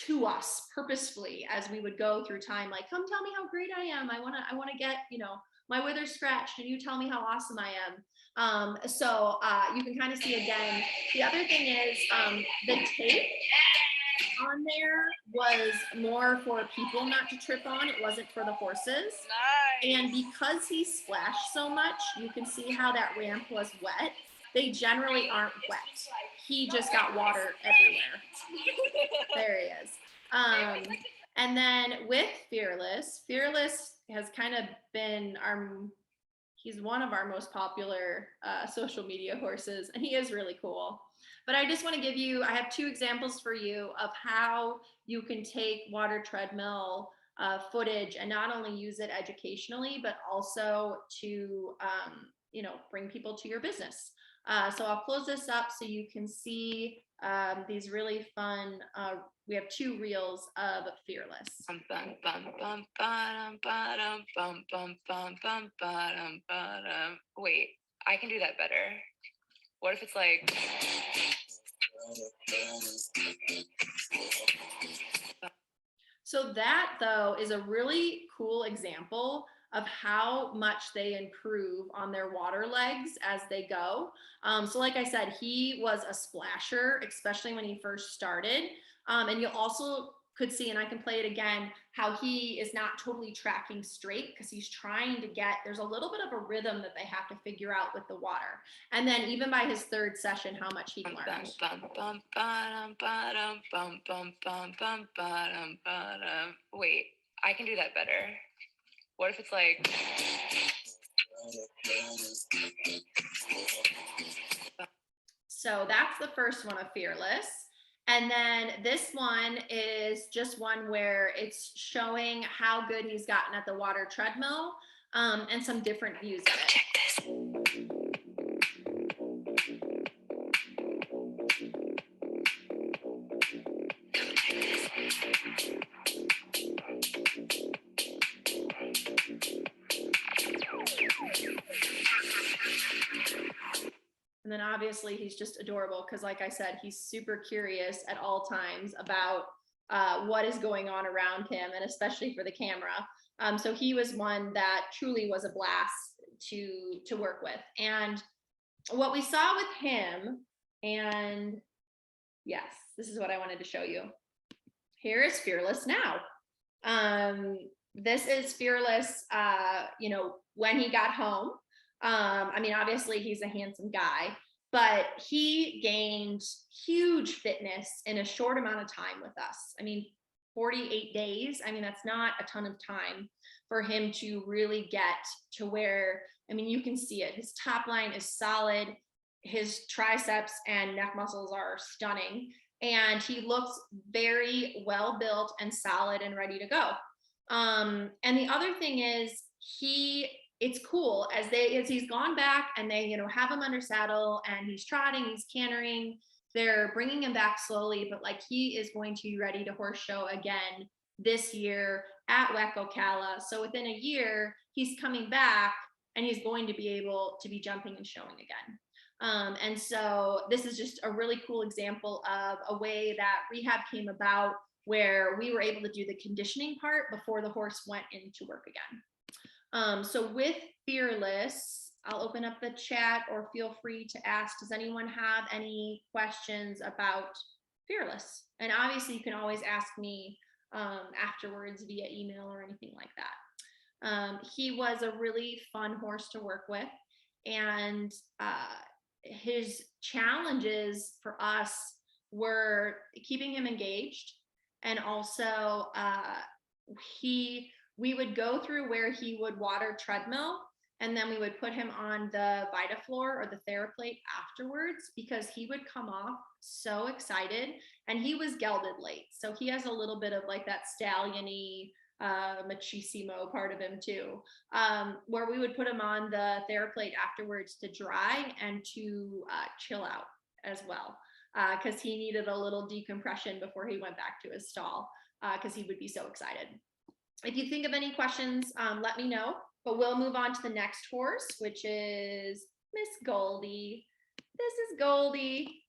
to us purposefully as we would go through time, like, come tell me how great I am. I want to get, my wither scratched, and you tell me how awesome I am. So you can kind of see again. The other thing is the tape on there was more for people not to trip on. It wasn't for the horses. Nice. And because he splashed so much, you can see how that ramp was wet. They generally aren't wet. He just got water everywhere. There he is. And then with Fearless has kind of been he's one of our most popular social media horses, and he is really cool. But I just want to I have two examples for you of how you can take water treadmill footage and not only use it educationally, but also to, bring people to your business. So I'll close this up so you can see these really fun, we have two reels of Fearless. Wait, I can do that better. What if it's like... So that, though, is a really cool example of how much they improve on their water legs as they go. So like I said, he was a splasher, especially when he first started. And you also could see, and I can play it again, how he is not totally tracking straight because he's trying to there's a little bit of a rhythm that they have to figure out with the water. And then even by his third session, how much he learned. Wait, I can do that better. What if it's like... So that's the first one of Fearless. And then this one is just one where it's showing how good he's gotten at the water treadmill and some different views of it. Check this. And then obviously he's just adorable because, like I said, he's super curious at all times about what is going on around him, and especially for the camera. So he was one that truly was a blast to work with. And what we saw with him, and yes, this is what I wanted to show you. Here is Fearless now. This is Fearless, when he got home. Obviously he's a handsome guy, but he gained huge fitness in a short amount of time with us. 48 days. I mean, that's not a ton of time for him to really get to where, I mean, you can see it. His top line is solid. His triceps and neck muscles are stunning. And he looks very well built and solid and ready to go. And the other thing is it's cool as he's gone back and they, you know, have him under saddle and he's trotting, he's cantering, they're bringing him back slowly, but like he is going to be ready to horse show again this year at WEC Ocala. So within a year, he's coming back and he's going to be able to be jumping and showing again. And so this is just a really cool example of a way that rehab came about where we were able to do the conditioning part before the horse went into work again. So with Fearless, I'll open up the chat or feel free to ask, does anyone have any questions about Fearless? And obviously you can always ask me afterwards via email or anything like that. He was a really fun horse to work with, and his challenges for us were keeping him engaged, and also we would go through where he would water treadmill, and then we would put him on the VitaFloor or the TheraPlate afterwards, because he would come off so excited, and he was gelded late, so he has a little bit of like that stallion-y machismo part of him too, where we would put him on the TheraPlate afterwards to dry and to chill out as well, because he needed a little decompression before he went back to his stall, because he would be so excited. If you think of any questions, let me know, but we'll move on to the next horse, which is Miss Goldie. This is Goldie,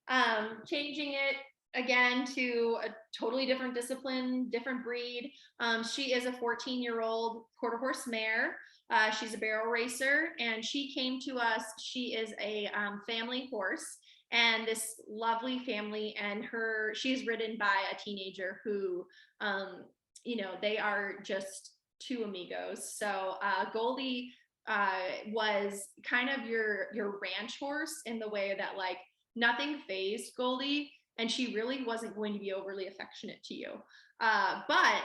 changing it again to a totally different discipline, different breed. She is a 14-year-old quarter horse mare. She's a barrel racer, and she came to us. She is a family horse, and this lovely family, and she's ridden by a teenager who, you know, they are just two amigos. So Goldie was kind of your ranch horse in the way that like nothing fazed Goldie, and she really wasn't going to be overly affectionate to you. But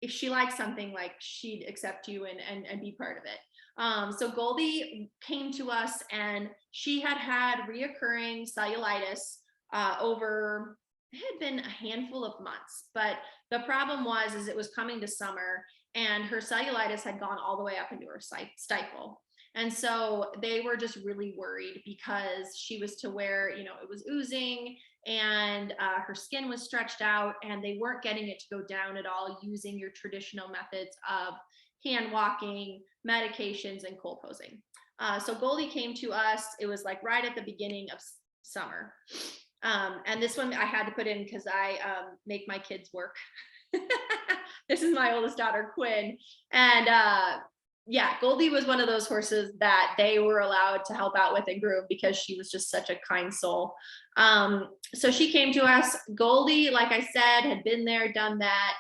if she likes something, like she'd accept you and be part of it. So Goldie came to us, and she had reoccurring cellulitis over, it had been a handful of months, but the problem was it was coming to summer, and her cellulitis had gone all the way up into her stifle. And so they were just really worried, because she was to where, you know, it was oozing, and her skin was stretched out, and they weren't getting it to go down at all using your traditional methods of hand walking, medications, and cold posing. So Goldie came to us, it was like right at the beginning of summer. And this one I had to put in because I make my kids work. This is my oldest daughter, Quinn. And yeah, Goldie was one of those horses that they were allowed to help out with and groom, because she was just such a kind soul. So she came to us. Goldie, like I said, had been there, done that,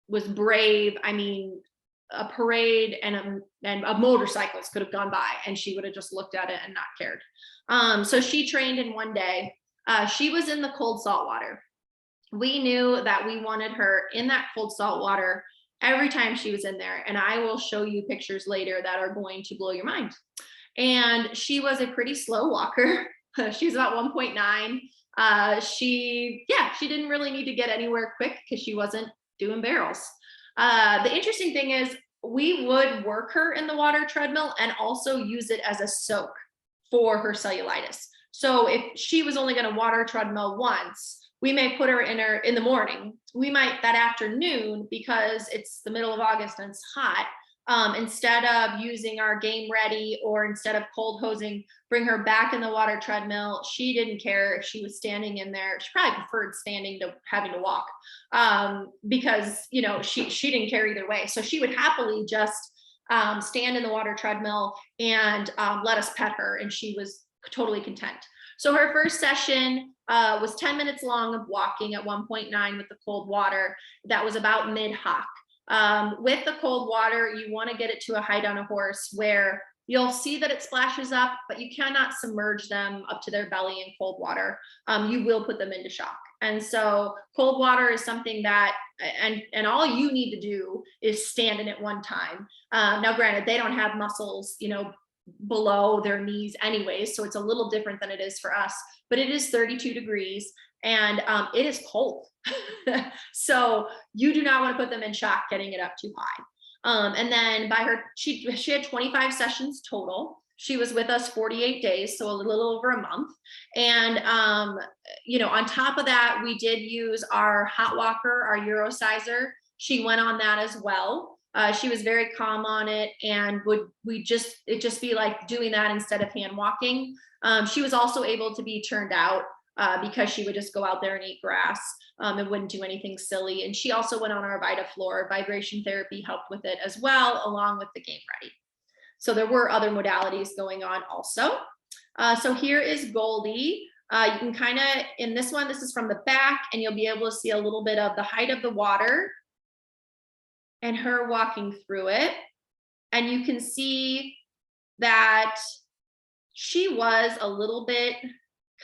was brave. I mean, a parade and a motorcyclist could have gone by, and she would have just looked at it and not cared. So she trained in one day. She was in the cold salt water. We knew that we wanted her in that cold salt water every time she was in there. And I will show you pictures later that are going to blow your mind. And she was a pretty slow walker. She's about 1.9. She didn't really need to get anywhere quick because she wasn't doing barrels. The interesting thing is we would work her in the water treadmill and also use it as a soak for her cellulitis. So if she was only going to water treadmill once, we may put her in the morning. We might that afternoon, because it's the middle of August and it's hot, instead of using our Game Ready or instead of cold hosing, bring her back in the water treadmill. She didn't care if she was standing in there. She probably preferred standing to having to walk, because, you know, she didn't care either way. So she would happily just stand in the water treadmill and let us pet her, and she was totally content. So her first session was 10 minutes long of walking at 1.9 with the cold water. That was about mid-hock. With the cold water, you want to get it to a height on a horse where you'll see that it splashes up, but you cannot submerge them up to their belly in cold water. You will put them into shock. And so cold water is something that, and all you need to do is stand in it one time. Now, granted, they don't have muscles, you know, below their knees anyways, so it's a little different than it is for us, but it is 32 degrees and it is cold. So you do not want to put them in shock getting it up too high. And then by her, she had 25 sessions total. She was with us 48 days, so a little over a month. And, you know, on top of that, we did use our hot walker, our Eurosizer. She went on that as well. She was very calm on it, and it'd just be like doing that instead of hand walking. She was also able to be turned out because she would just go out there and eat grass and wouldn't do anything silly. And she also went on our VitaFloor. Vibration therapy helped with it as well, along with the Game Ready. So there were other modalities going on also. So here is Goldie. You can kind of, in this one, this is from the back, and you'll be able to see a little bit of the height of the water and her walking through it. And you can see that she was a little bit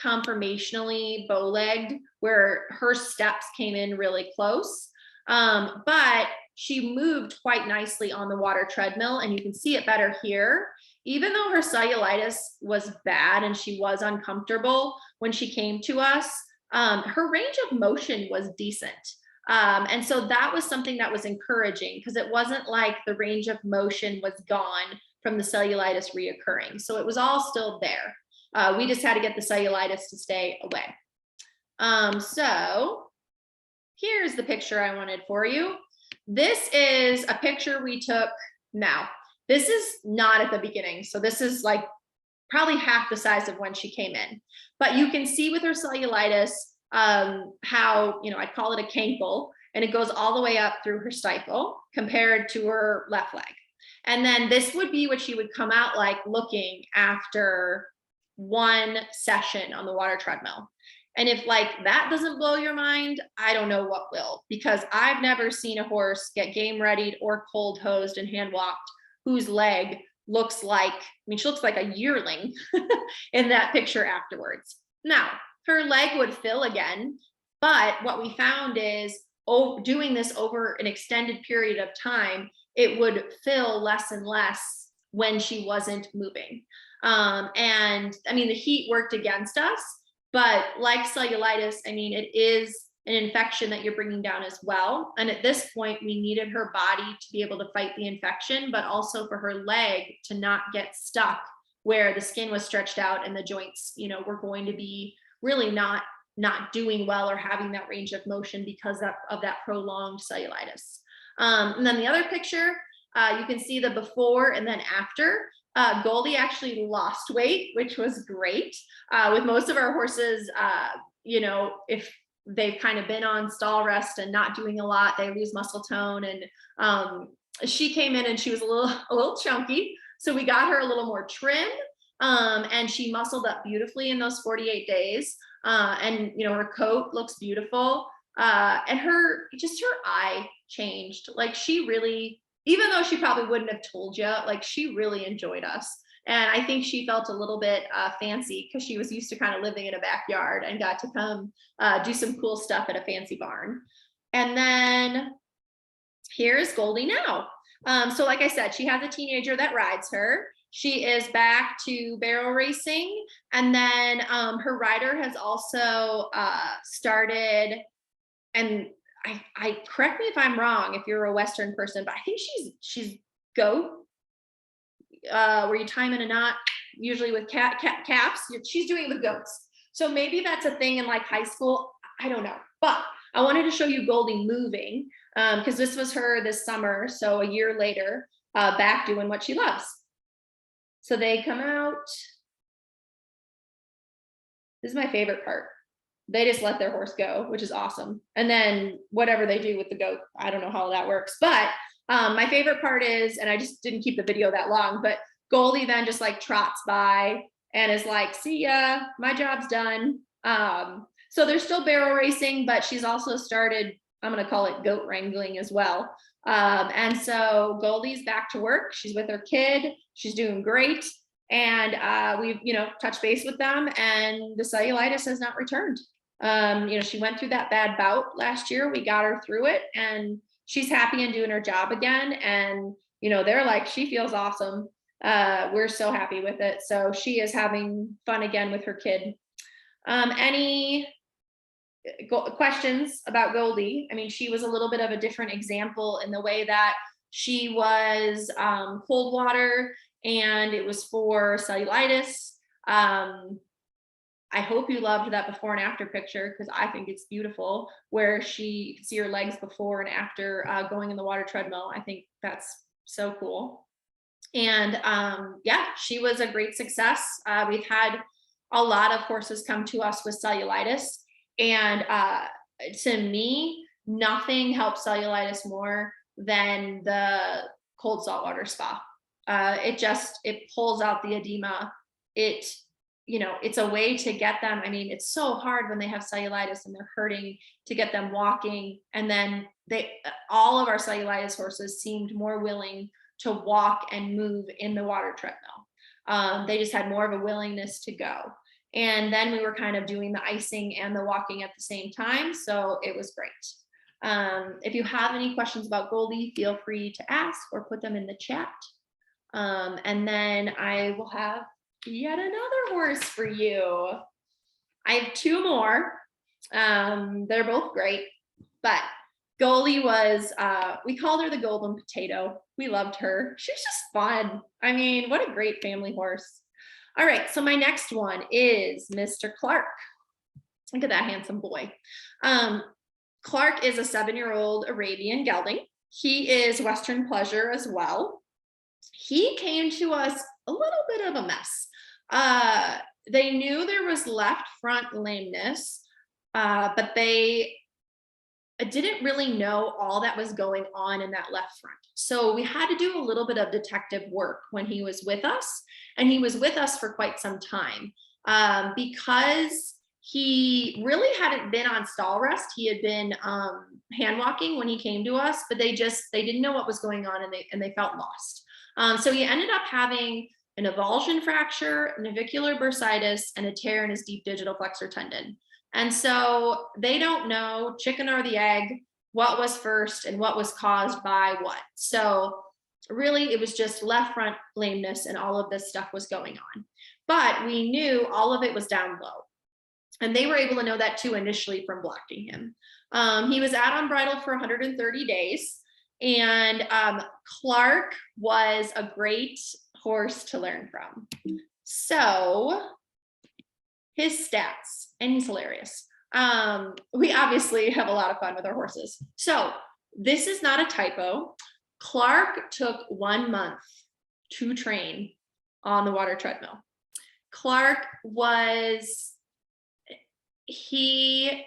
conformationally bow-legged, where her steps came in really close. But she moved quite nicely on the water treadmill, and you can see it better here. Even though her cellulitis was bad and she was uncomfortable when she came to us, her range of motion was decent. And so that was something that was encouraging, because it wasn't like the range of motion was gone from the cellulitis reoccurring. So it was all still there. We just had to get the cellulitis to stay away. So here's the picture I wanted for you. This is a picture we took now. This is not at the beginning. So this is like probably half the size of when she came in. But you can see with her cellulitis, how, you know, I'd call it a cankle, and it goes all the way up through her stifle compared to her left leg. And then this would be what she would come out like looking after one session on the water treadmill. And if like that doesn't blow your mind, I don't know what will, because I've never seen a horse get game readied or cold hosed and hand walked whose leg looks like, I mean, she looks like a yearling in that picture afterwards. Now, her leg would fill again, but what we found is doing this over an extended period of time, it would fill less and less when she wasn't moving. And I mean, the heat worked against us, but like cellulitis, I mean, it is an infection that you're bringing down as well. And at this point, we needed her body to be able to fight the infection, but also for her leg to not get stuck where the skin was stretched out and the joints, you know, were going to be really not doing well or having that range of motion because of that prolonged cellulitis. And then the other picture, you can see the before and then after. Goldie actually lost weight, which was great. With most of our horses, you know, if they've kind of been on stall rest and not doing a lot, they lose muscle tone. And she came in and she was a little chunky. So we got her a little more trim, and she muscled up beautifully in those 48 days. And, you know, her coat looks beautiful. And her eye changed. Like she really, even though she probably wouldn't have told you, like she really enjoyed us. And I think she felt a little bit fancy because she was used to kind of living in a backyard and got to come do some cool stuff at a fancy barn. And then here's Goldie now. So like I said, she has a teenager that rides her. She is back to barrel racing. And then her rider has also started, and I correct me if I'm wrong, if you're a Western person, but I think she's goat, where you tie them in a knot, usually with caps. She's doing it with goats. So maybe that's a thing in like high school. I don't know. But I wanted to show you Goldie moving, because this was her this summer. So a year later, back doing what she loves. So they come out. This is my favorite part. They just let their horse go, which is awesome. And then whatever they do with the goat, I don't know how that works. But my favorite part is, and I just didn't keep the video that long, but Goldie then just like trots by and is like, see ya, my job's done. So they're still barrel racing, but she's also started, I'm going to call it goat wrangling as well. And so Goldie's back to work. She's with her kid. She's doing great. And we've, you know, touched base with them, and the cellulitis has not returned. She went through that bad bout last year. We got her through it, and she's happy and doing her job again. And, they're like, she feels awesome. We're so happy with it. So she is having fun again with her kid. Any questions about Goldie? I mean, she was a little bit of a different example in the way that she was cold water, and it was for cellulitis. I hope you loved that before and after picture, because I think it's beautiful, where you can see her legs before and after going in the water treadmill. I think that's so cool. And yeah, she was a great success. We've had a lot of horses come to us with cellulitis, and to me, nothing helps cellulitis more than the cold saltwater spa. It pulls out the edema. It's a way to get them. I mean, it's so hard when they have cellulitis and they're hurting to get them walking. And then all of our cellulitis horses seemed more willing to walk and move in the water treadmill. They just had more of a willingness to go. And then we were kind of doing the icing and the walking at the same time. So it was great. If you have any questions about Goldie, feel free to ask or put them in the chat. And then I will have yet another horse for you. I have two more. They're both great, but Goldie was, we called her the golden potato. We loved her. She was just fun. I mean, what a great family horse. All right, so my next one is Mr. Clark. Look at that handsome boy. Clark is a 7-year-old Arabian gelding. He is Western pleasure as well. He came to us a little bit of a mess. They knew there was left front lameness, but they didn't really know all that was going on in that left front. So we had to do a little bit of detective work when he was with us, and he was with us for quite some time, because he really hadn't been on stall rest. He had been hand walking when he came to us, but they didn't know what was going on, and they felt lost. So he ended up having an avulsion fracture, navicular bursitis, and a tear in his deep digital flexor tendon. And so they don't know, chicken or the egg, what was first and what was caused by what. So really, it was just left front lameness, and all of this stuff was going on. But we knew all of it was down low. And they were able to know that too initially from blocking him. He was at Unbridled for 130 days. And Clark was a great horse to learn from. So his stats, and he's hilarious. We obviously have a lot of fun with our horses. So this is not a typo. Clark took 1 month to train on the water treadmill. Clark was, he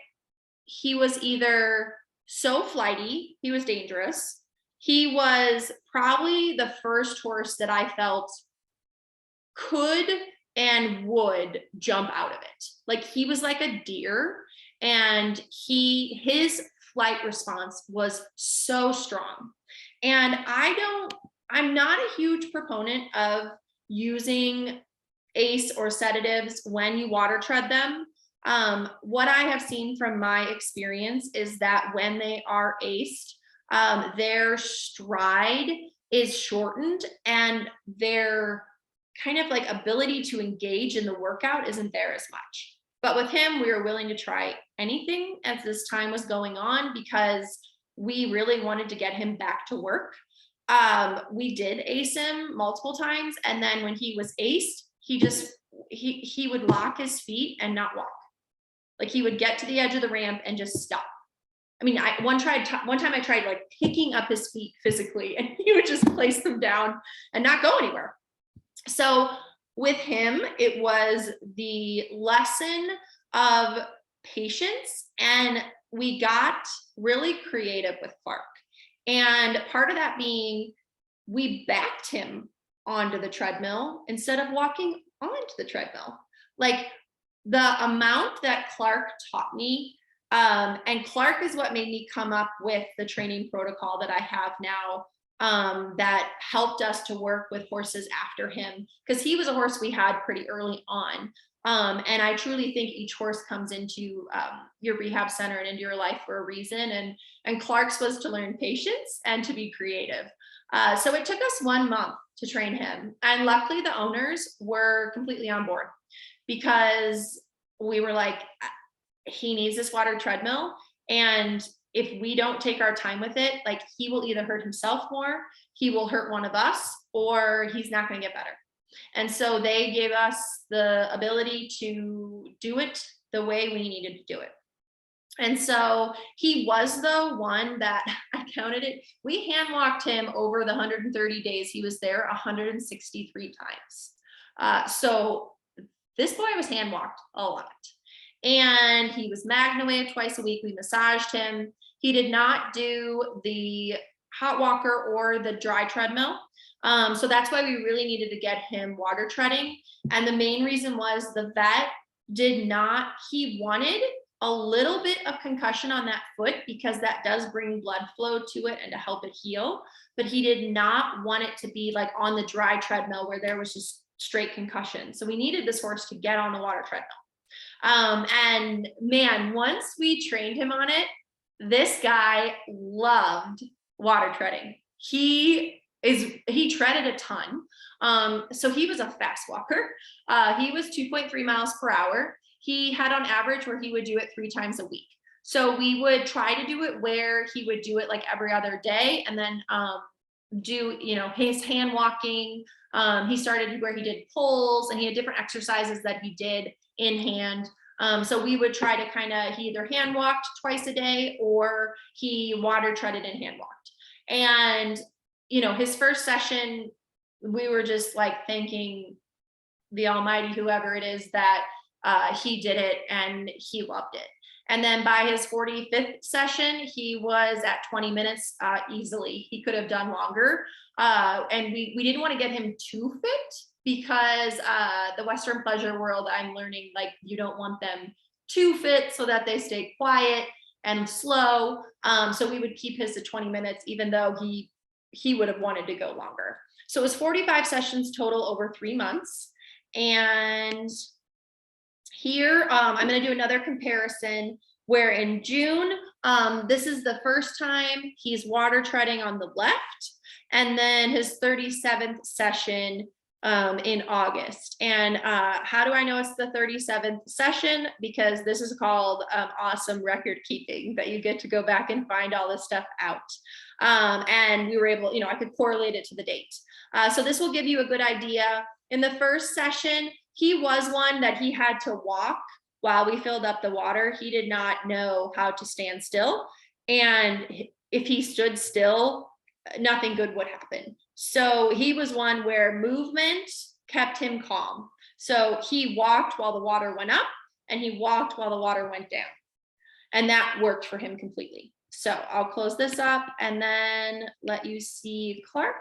was either so flighty, he was dangerous. He was probably the first horse that I felt could and would jump out of it. Like, he was like a deer, and his flight response was so strong. And I'm not a huge proponent of using ACE or sedatives when you water tread them. What I have seen from my experience is that when they are aced, their stride is shortened, and their kind of like ability to engage in the workout isn't there as much. But with him, we were willing to try anything as this time was going on, because we really wanted to get him back to work. We did ace him multiple times, and then when he was aced, he would lock his feet and not walk. Like, he would get to the edge of the ramp and just stop. I mean, one time I tried like picking up his feet physically, and he would just place them down and not go anywhere. So with him, it was the lesson of patience, and we got really creative with Clark. And part of that being, we backed him onto the treadmill instead of walking onto the treadmill. Like, the amount that Clark taught me, and Clark is what made me come up with the training protocol that I have now, that helped us to work with horses after him, because he was a horse we had pretty early on. And I truly think each horse comes into your rehab center and into your life for a reason. And Clark's was to learn patience and to be creative. So it took us 1 month to train him. And luckily the owners were completely on board, because we were like, he needs this water treadmill. And if we don't take our time with it, like, he will either hurt himself more, he will hurt one of us, or he's not going to get better. And so they gave us the ability to do it the way we needed to do it. And so he was the one that, I counted it, we hand walked him over the 130 days he was there 163 times. So this boy was hand walked a lot. And he was magna waved twice a week. We massaged him. He did not do the hot walker or the dry treadmill. So that's why we really needed to get him water treading. And the main reason was the vet did not, he wanted a little bit of concussion on that foot, because that does bring blood flow to it and to help it heal. But he did not want it to be like on the dry treadmill where there was just straight concussion. So we needed this horse to get on the water treadmill. And man, once we trained him on it, this guy loved water treading. He treaded a ton. So he was a fast walker. He was 2.3 miles per hour. He had on average where he would do it 3 times a week. So we would try to do it where he would do it like every other day, and then do, his hand walking. He started where he did pulls, and he had different exercises that he did in hand. So we would try to he either hand walked twice a day, or he water treaded and hand walked. And, his first session, we were just like thanking the almighty, whoever it is, that he did it and he loved it. And then by his 45th session, he was at 20 minutes easily. He could have done longer. And we didn't want to get him too fit, because the Western pleasure world, I'm learning, like, you don't want them too fit so that they stay quiet and slow. So we would keep his to 20 minutes, even though he would have wanted to go longer. So it was 45 sessions total over 3 months. And here, I'm going to do another comparison where in June, this is the first time he's water treading on the left, and then his 37th session in August. And how do I know it's the 37th session? Because this is called awesome record keeping, that you get to go back and find all this stuff out. And we were able, I could correlate it to the date. So this will give you a good idea. In the first session, he was one that he had to walk while we filled up the water. He did not know how to stand still. And if he stood still, nothing good would happen. So he was one where movement kept him calm. So he walked while the water went up, and he walked while the water went down. And that worked for him completely. So I'll close this up and then let you see Clark.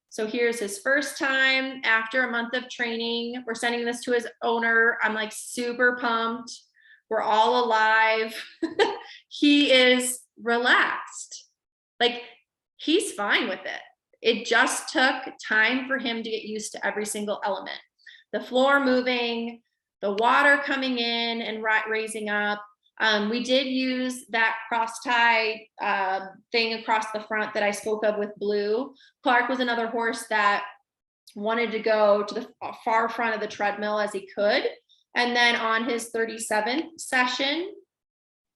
So here's his first time after a month of training. We're sending this to his owner. I'm like super pumped. We're all alive. He is relaxed. Like, he's fine with it. It just took time for him to get used to every single element. The floor moving, the water coming in and raising up. We did use that cross tie thing across the front that I spoke of with Blue. Clark was another horse that wanted to go to the far front of the treadmill as he could. And then on his 37th session,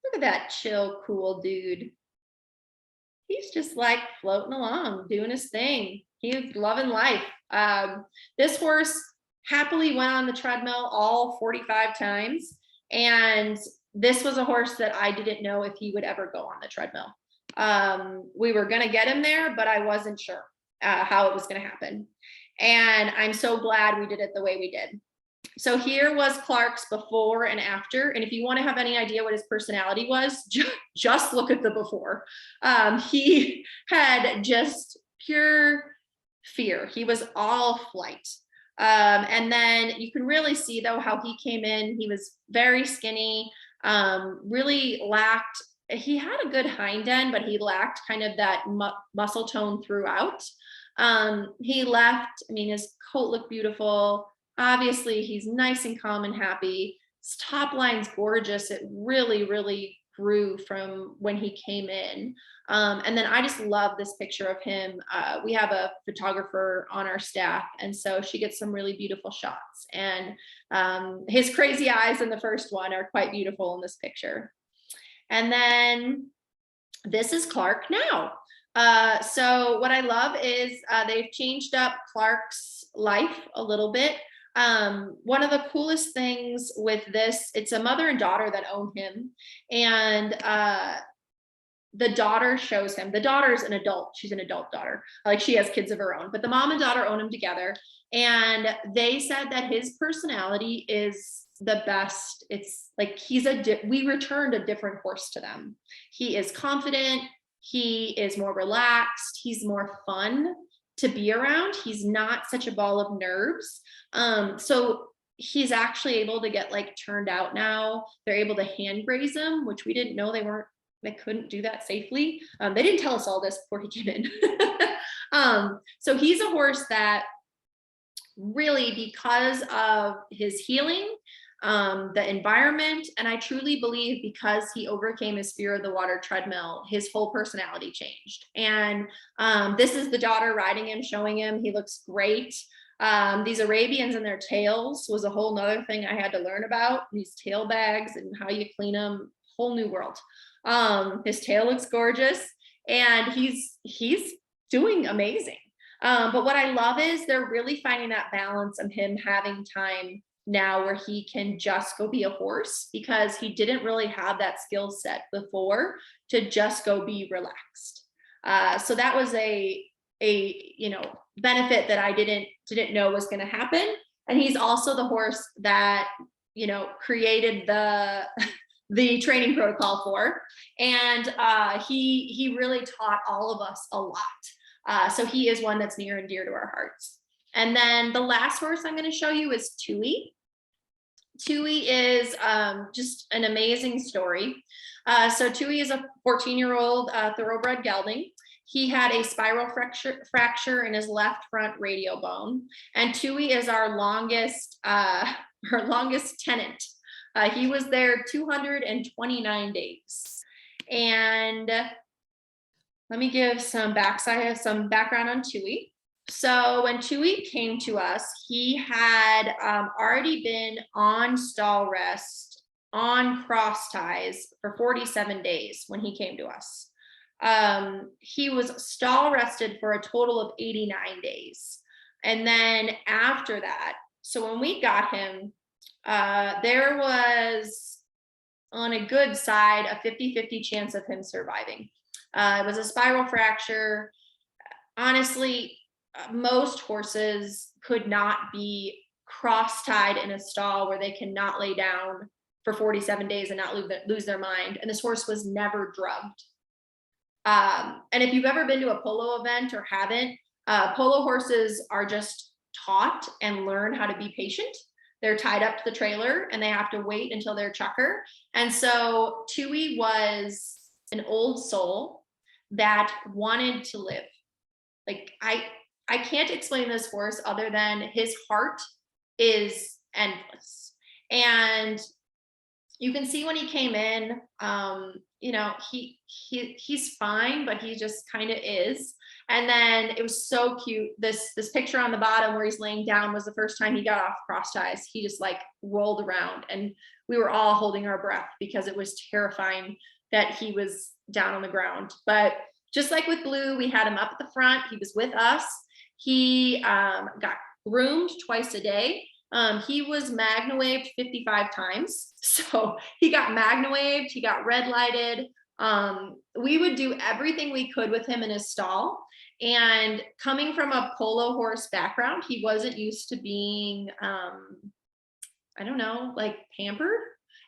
look at that chill, cool dude. He's just like floating along, doing his thing. He's loving life. This horse happily went on the treadmill all 45 times. And this was a horse that I didn't know if he would ever go on the treadmill. We were going to get him there, but I wasn't sure how it was going to happen. And I'm so glad we did it the way we did. So here was Clark's before and after. And if you want to have any idea what his personality was, just look at the before. He had just pure fear. He was all flight. And then you can really see, though, how he came in. He was very skinny, really lacked, he had a good hind end, but he lacked kind of that muscle tone throughout. He left, his coat looked beautiful. Obviously, he's nice and calm and happy. His top line's gorgeous. It really, really grew from when he came in. And then I just love this picture of him. We have a photographer on our staff, and so she gets some really beautiful shots. And his crazy eyes in the first one are quite beautiful in this picture. And then this is Clark now. So what I love is they've changed up Clark's life a little bit. One of the coolest things with this, it's a mother and daughter that own him, and the daughter shows him. The daughter's an adult. She's an adult daughter. Like, she has kids of her own, but the mom and daughter own him together. And they said that his personality is the best. It's like we returned a different horse to them. He is confident. He is more relaxed. He's more fun to be around. He's not such a ball of nerves. So he's actually able to get like turned out now. They're able to hand graze him, which we didn't know they couldn't do that safely. They didn't tell us all this before he came in. So he's a horse that really, because of his healing, the environment, and I truly believe because he overcame his fear of the water treadmill, his whole personality changed. And this is the daughter riding him, showing him he looks great. These Arabians and their tails was a whole nother thing I had to learn about, these tail bags and how you clean them, whole new world. His tail looks gorgeous, and he's doing amazing. But what I love is they're really finding that balance of him having time now where he can just go be a horse, because he didn't really have that skill set before to just go be relaxed. So that was a benefit that I didn't know was going to happen. And he's also the horse that, created the training protocol for, and he really taught all of us a lot. So he is one that's near and dear to our hearts. And then the last horse I'm going to show you is Tui. Tui is just an amazing story. So Tui is a 14-year-old thoroughbred gelding. He had a spiral fracture in his left front radial bone, and Tui is our longest tenant. He was there 229 days. And let me give some background on Tui. So when Tui came to us, he had already been on stall rest, on cross ties for 47 days when he came to us. He was stall rested for a total of 89 days. And then after that, so when we got him, there was, on a good side, a 50-50 chance of him surviving. It was a spiral fracture. Honestly, most horses could not be cross-tied in a stall where they cannot lay down for 47 days and not lose their mind. And this horse was never drugged. And if you've ever been to a polo event or haven't, polo horses are just taught and learn how to be patient. They're tied up to the trailer and they have to wait until they're chucker. And so Tui was an old soul that wanted to live. Like, I can't explain this horse other than his heart is endless. And you can see when he came in, he's fine, but he just kind of is. And then it was so cute. This picture on the bottom where he's laying down was the first time he got off cross ties. He just like rolled around, and we were all holding our breath because it was terrifying that he was down on the ground. But just like with Blue, we had him up at the front. He was with us. He got groomed twice a day. He was magna waved 55 times. So he got magna waved, he got red lighted. We would do everything we could with him in his stall. And coming from a polo horse background, he wasn't used to being, pampered.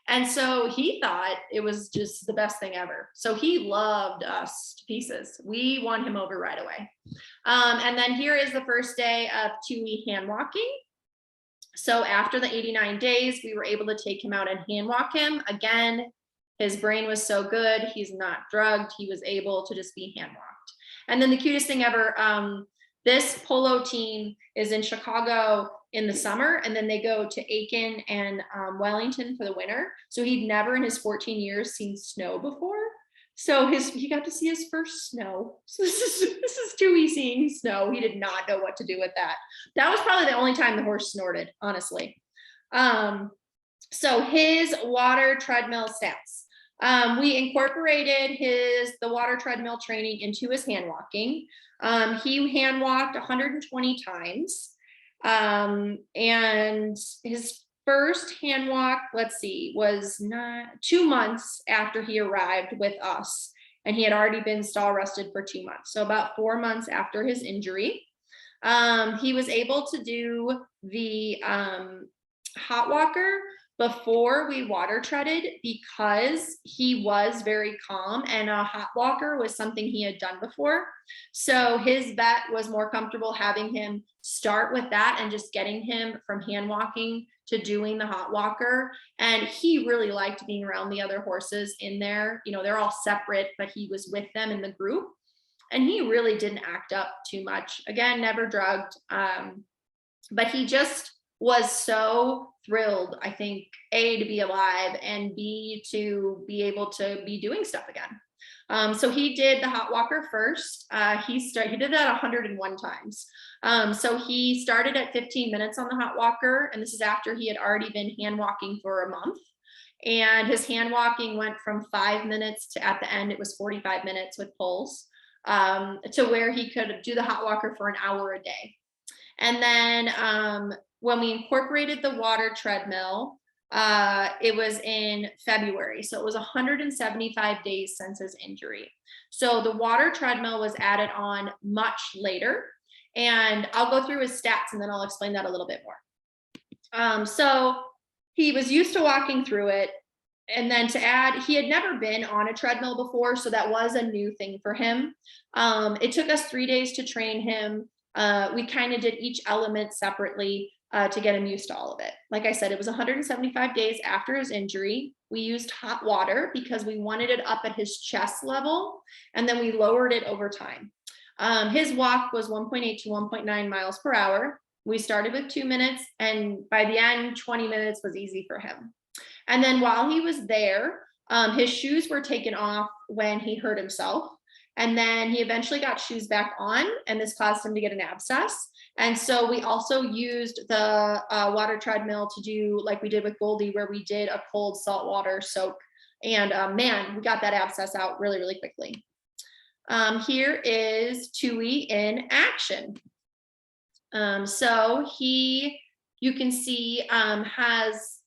And so he thought it was just the best thing ever. So he loved us to pieces. We won him over right away. And then here is the first day of Tui hand walking. So after the 89 days, we were able to take him out and hand walk him. Again, his brain was so good. He's not drugged. He was able to just be hand walked. And then the cutest thing ever, This polo team is in Chicago in the summer, and then they go to Aiken and Wellington for the winter. So he'd never in his 14 years seen snow before. So he got to see his first snow. So this is Tui seeing snow. He did not know what to do with that. That was probably the only time the horse snorted, honestly. So his water treadmill stats. We incorporated the water treadmill training into his hand walking. He hand walked 120 times. And his first hand walk, let's see, was not 2 months after he arrived with us. And he had already been stall rested for 2 months. So about 4 months after his injury. He was able to do the hot walker before we water treaded because he was very calm, and a hot walker was something he had done before. So his vet was more comfortable having him start with that and just getting him from hand walking to doing the hot walker. And he really liked being around the other horses in there. You know, they're all separate, but he was with them in the group. And he really didn't act up too much. Again, never drugged. But he just was so thrilled, I think, A, to be alive, and B, to be able to be doing stuff again. So he did the hot walker first. He did that 101 times. So he started at 15 minutes on the hot walker, and this is after he had already been hand walking for a month. And his hand walking went from 5 minutes to, at the end, it was 45 minutes with pulls, to where he could do the hot walker for an hour a day. And then when we incorporated the water treadmill, it was in February. So it was 175 days since his injury. So the water treadmill was added on much later. And I'll go through his stats and then I'll explain that a little bit more. So he was used to walking through it. And then to add, he had never been on a treadmill before. So that was a new thing for him. It took us 3 days to train him. We kind of did each element separately to get him used to all of it. Like I said, it was 175 days after his injury. We used hot water because we wanted it up at his chest level, and then we lowered it over time. His walk was 1.8 to 1.9 miles per hour. We started with 2 minutes, and by the end, 20 minutes was easy for him. And then while he was there, his shoes were taken off when he hurt himself. And then he eventually got shoes back on, and this caused him to get an abscess. And so we also used the water treadmill to do like we did with Goldie, where we did a cold saltwater soak. And man, we got that abscess out really, really quickly. Here is Tui in action. So you can see, has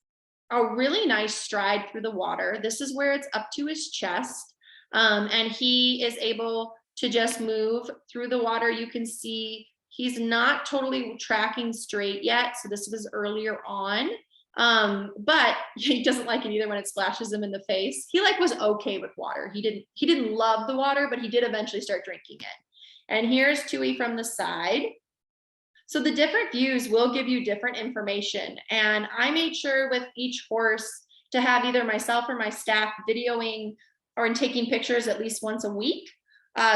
a really nice stride through the water. This is where it's up to his chest. And he is able to just move through the water. You can see he's not totally tracking straight yet. So this was earlier on, but he doesn't like it either when it splashes him in the face. He was okay with water. He didn't love the water, but he did eventually start drinking it. And here's Tui from the side. So the different views will give you different information. And I made sure with each horse to have either myself or my staff videoing or taking pictures at least once a week,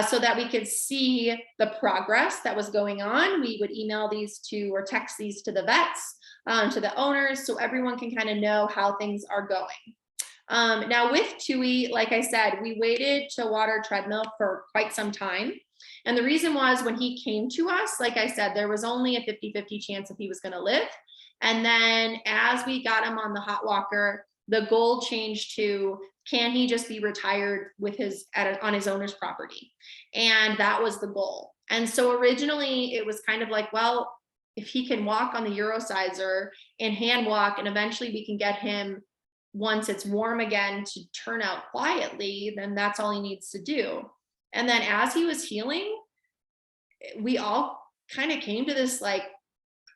so that we could see the progress that was going on. We would email these to or text these to the vets, to the owners, so everyone can kind of know how things are going. Now with Tui, like I said, we waited to water treadmill for quite some time. And the reason was when he came to us, like I said, there was only a 50-50 chance if he was going to live. And then as we got him on the hot walker, the goal changed to, can he just be retired with on his owner's property? And that was the goal. And so originally it was kind of like, well, if he can walk on the Eurosizer and hand walk, and eventually we can get him, once it's warm again, to turn out quietly, then that's all he needs to do. And then as he was healing, we all kind of came to this like,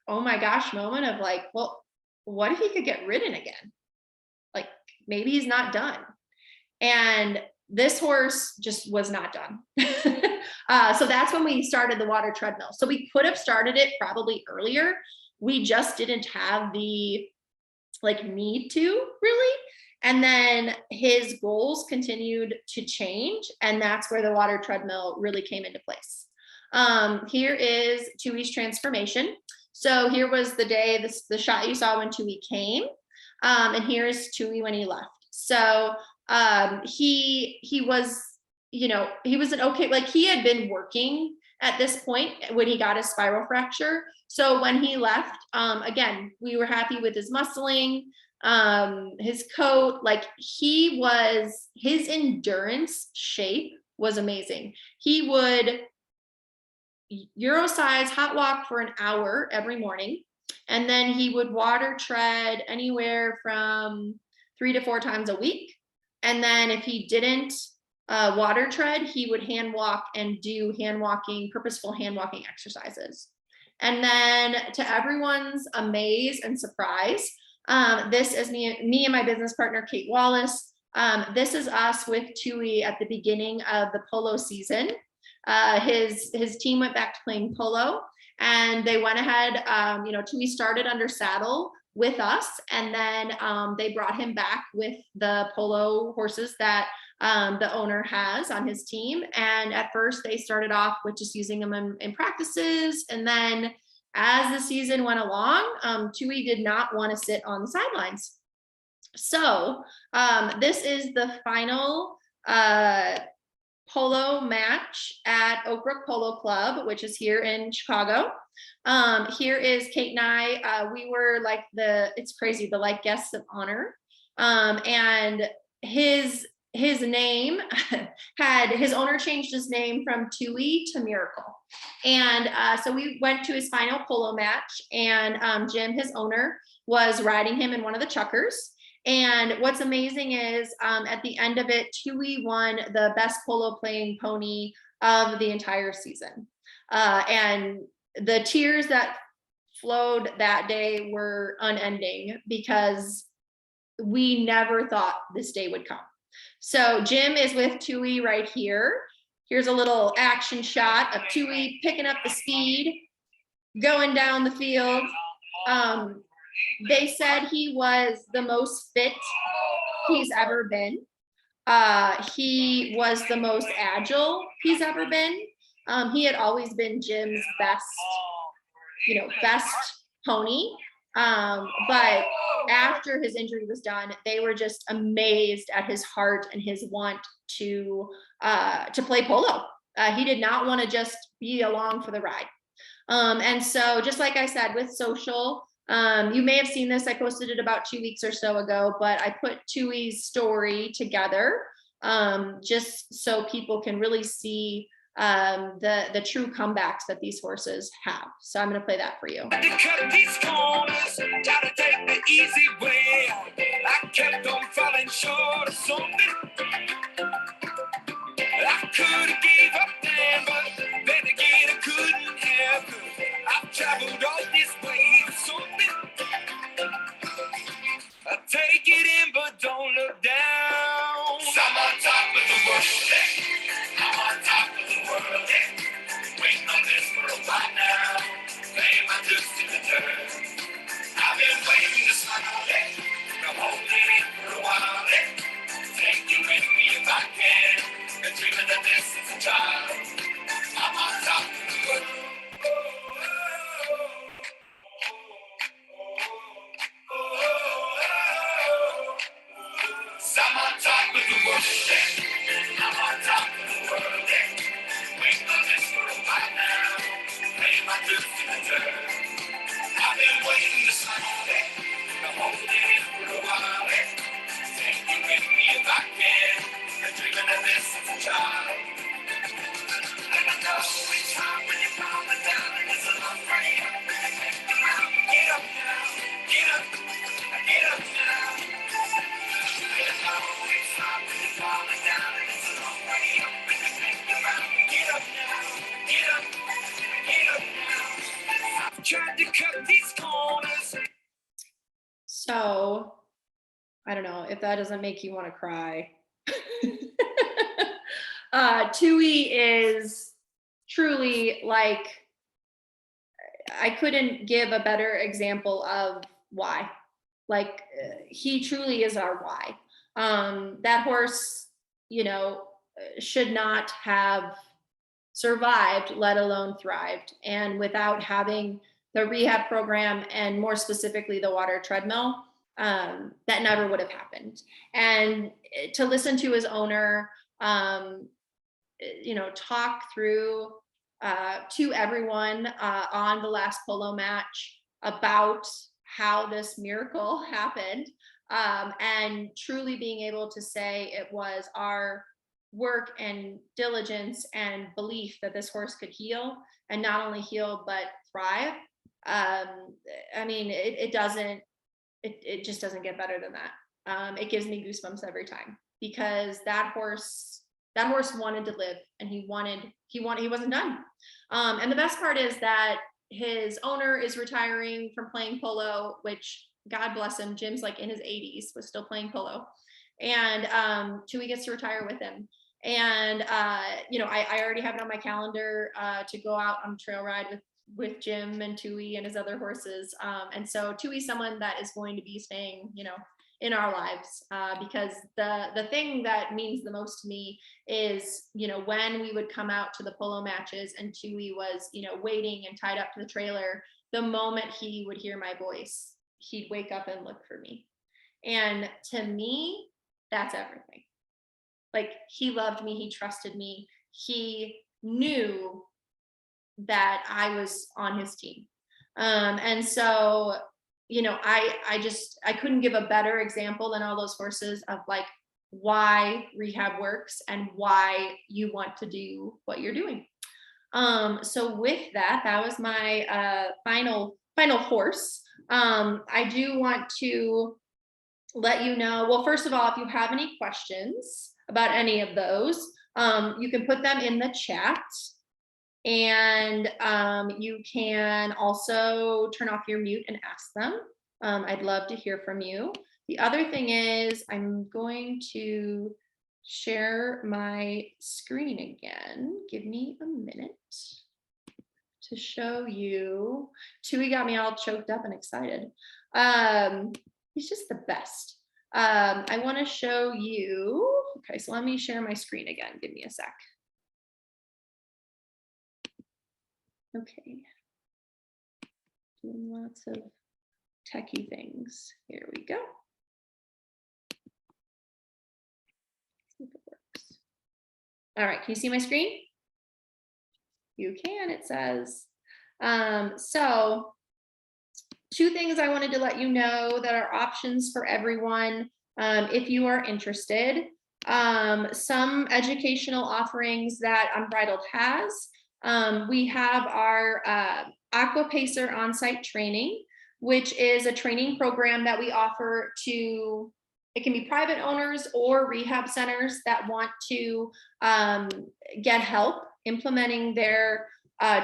oh my gosh moment of like, well, what if he could get ridden again? Like maybe he's not done. And this horse just was not done. So that's when we started the water treadmill. So we could have started it probably earlier. We just didn't have the need to really. And then his goals continued to change. And that's where the water treadmill really came into place. Here is Tui's transformation. So here was the day, the shot you saw when Tui came. And here's Tui when he left. So he was, you know, he was an okay, like he had been working at this point when he got his spiral fracture. So when he left, again, we were happy with his muscling, his coat, like his endurance shape was amazing. He would Euro size hot walk for an hour every morning. And then he would water tread anywhere from 3 to 4 times a week. And then if he didn't water tread, he would hand walk and do purposeful hand walking exercises. And then to everyone's amaze and surprise, this is me and my business partner, Kate Wallace. This is us with Tui at the beginning of the polo season. His team went back to playing polo, and they went ahead, you know, Tui started under saddle with us, and then they brought him back with the polo horses that the owner has on his team. And at first they started off with just using them in practices. And then as the season went along, Tui did not want to sit on the sidelines. So this is the final polo match at Oak Brook Polo Club, which is here in Chicago. Here is Kate and I. We were like it's crazy, the like guests of honor. And his name his owner changed his name from Tui to Miracle. And so we went to his final polo match, and Jim, his owner, was riding him in one of the chuckers. And what's amazing is at the end of it, Tui won the best polo playing pony of the entire season. And the tears that flowed that day were unending, because we never thought this day would come. So Jim is with Tui right here. Here's a little action shot of Tui picking up the speed, going down the field. They said he was the most fit he's ever been. He was the most agile he's ever been. He had always been Jim's best pony. But after his injury was done, they were just amazed at his heart and his want to play polo. He did not want to just be along for the ride. And so just like I said, with social, you may have seen this, I posted it about 2 weeks or so ago, but I put Tui's story together just so people can really see the true comebacks that these horses have. So I'm going to play that for you. To cut these corners, gotta take the easy way. I kept on falling short of something. I could have gave up then, but then again I couldn't have. I've traveled all this way for something. I take it in, but don't look down. I'm on top of the world. I'm on top of the world. Waiting on this for a while now. Paying my dues to the dirt. I've been waiting to smile. I'm holding it for a while. Take you with me if I can. Been dreaming of this since a child. I'm on top of the world. I'm on top of the world. I'm on top of the world. Waiting on this for a while now. Paying my dues to the dirt. I've been waiting to smile. I'm holding it for a while. Take you with me if I can. Been dreaming of this since a child. And I know it's hard when you're falling down and it's a long way up. Get up now. Get up. Get up now. And I know it's hard when you're falling down and it's a long way up. Get up now. Get up. Get up now. I've tried to cut these corners. So I don't know if that doesn't make you want to cry. Tui is truly like, I couldn't give a better example of why. Like he truly is our why. That horse, you know, should not have survived, let alone thrived. And without having the rehab program, and more specifically the water treadmill, that never would have happened. And to listen to his owner, talk through to everyone on the last polo match about how this miracle happened, and truly being able to say it was our work and diligence and belief that this horse could heal, and not only heal but thrive. It just doesn't get better than that. It gives me goosebumps every time, because that horse wanted to live, and he wasn't done. And the best part is that his owner is retiring from playing polo, which God bless him, Jim's like in his 80s, was still playing polo. And Tui gets to retire with him. And I already have it on my calendar to go out on a trail ride with Jim and Tui and his other horses. And so Tui's someone that is going to be staying, in our lives, because the thing that means the most to me is, when we would come out to the polo matches and Tui was, waiting and tied up to the trailer, the moment he would hear my voice, he'd wake up and look for me. And to me, that's everything. Like, he loved me, he trusted me, he knew that I was on his team. And so, I couldn't give a better example than all those horses of like why rehab works and why you want to do what you're doing. So with that was my final horse. I do want to let you know, well, first of all, if you have any questions about any of those, you can put them in the chat. And you can also turn off your mute and ask them. I'd love to hear from you. The other thing is, I'm going to share my screen again. Give me a minute to show you. Tui got me all choked up and excited. He's just the best. I want to show you. Okay, so let me share my screen again. Give me a sec. Okay, doing lots of techie things. Here we go. See if it works. All right, can you see my screen? You can, it says. So 2 things I wanted to let you know that are options for everyone if you are interested. Some educational offerings that Unbridled has. We have our AquaPacer on-site training, which is a training program that we offer to, it can be private owners or rehab centers that want to get help implementing their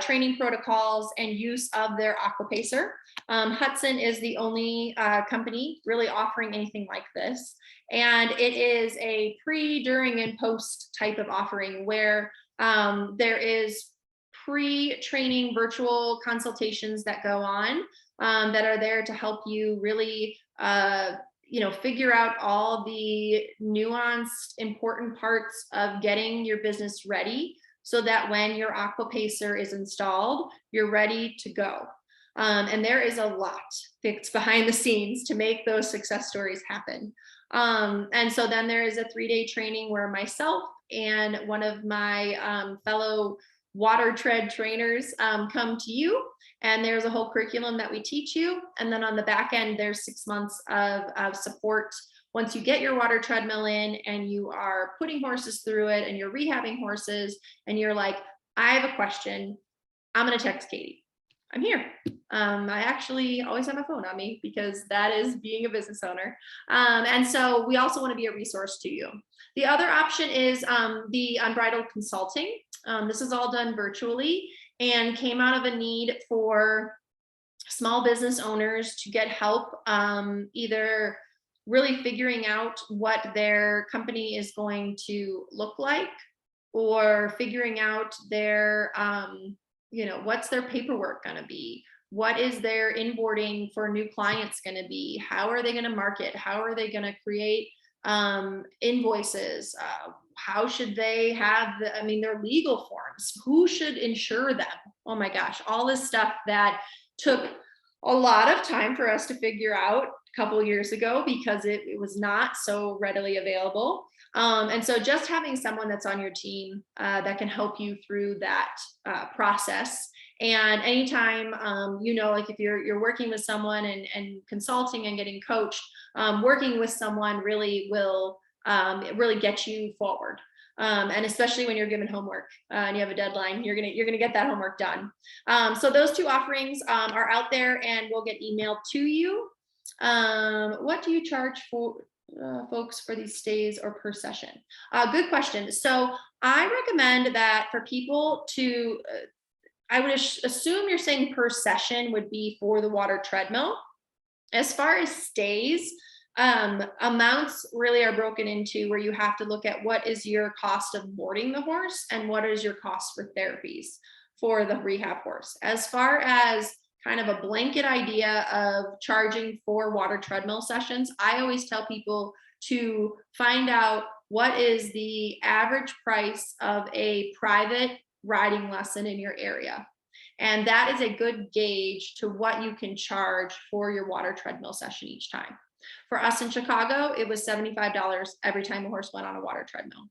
training protocols and use of their AquaPacer. Hudson is the only company really offering anything like this. And it is a pre, during, and post type of offering where there is pre-training virtual consultations that go on that are there to help you really figure out all the nuanced important parts of getting your business ready, so that when your AquaPacer is installed, you're ready to go. And there is a lot that's behind the scenes to make those success stories happen. And so then there is a 3-day training where myself and one of my fellow water tread trainers come to you, and there's a whole curriculum that we teach you. And then on the back end, there's 6 months of support once you get your water treadmill in and you are putting horses through it and you're rehabbing horses and you're like, I have a question, I'm gonna text Katie. I'm here. I actually always have my phone on me because that is being a business owner. And so we also want to be a resource to you. The other option is the Unbridled Consulting. This is all done virtually and came out of a need for small business owners to get help either really figuring out what their company is going to look like, or figuring out their what's their paperwork going to be? What is their inboarding for new clients going to be? How are they going to market? How are they going to create invoices? how should they have I mean, their legal forms, who should insure them? Oh my gosh, all this stuff that took a lot of time for us to figure out a couple years ago because it was not so readily available. And so just having someone that's on your team that can help you through that process. And anytime, like if you're working with someone and consulting and getting coached, working with someone really will really get you forward. And especially when you're given homework and you have a deadline, you're gonna get that homework done. So those two offerings are out there and will get emailed to you. What do you charge for folks for these stays or per session? Good question. So I recommend that for people to, I would assume you're saying per session would be for the water treadmill. As far as stays, amounts really are broken into where you have to look at what is your cost of boarding the horse and what is your cost for therapies for the rehab horse. As far as kind of a blanket idea of charging for water treadmill sessions, I always tell people to find out what is the average price of a private riding lesson in your area. And that is a good gauge to what you can charge for your water treadmill session each time. For us in Chicago, it was $75 every time a horse went on a water treadmill.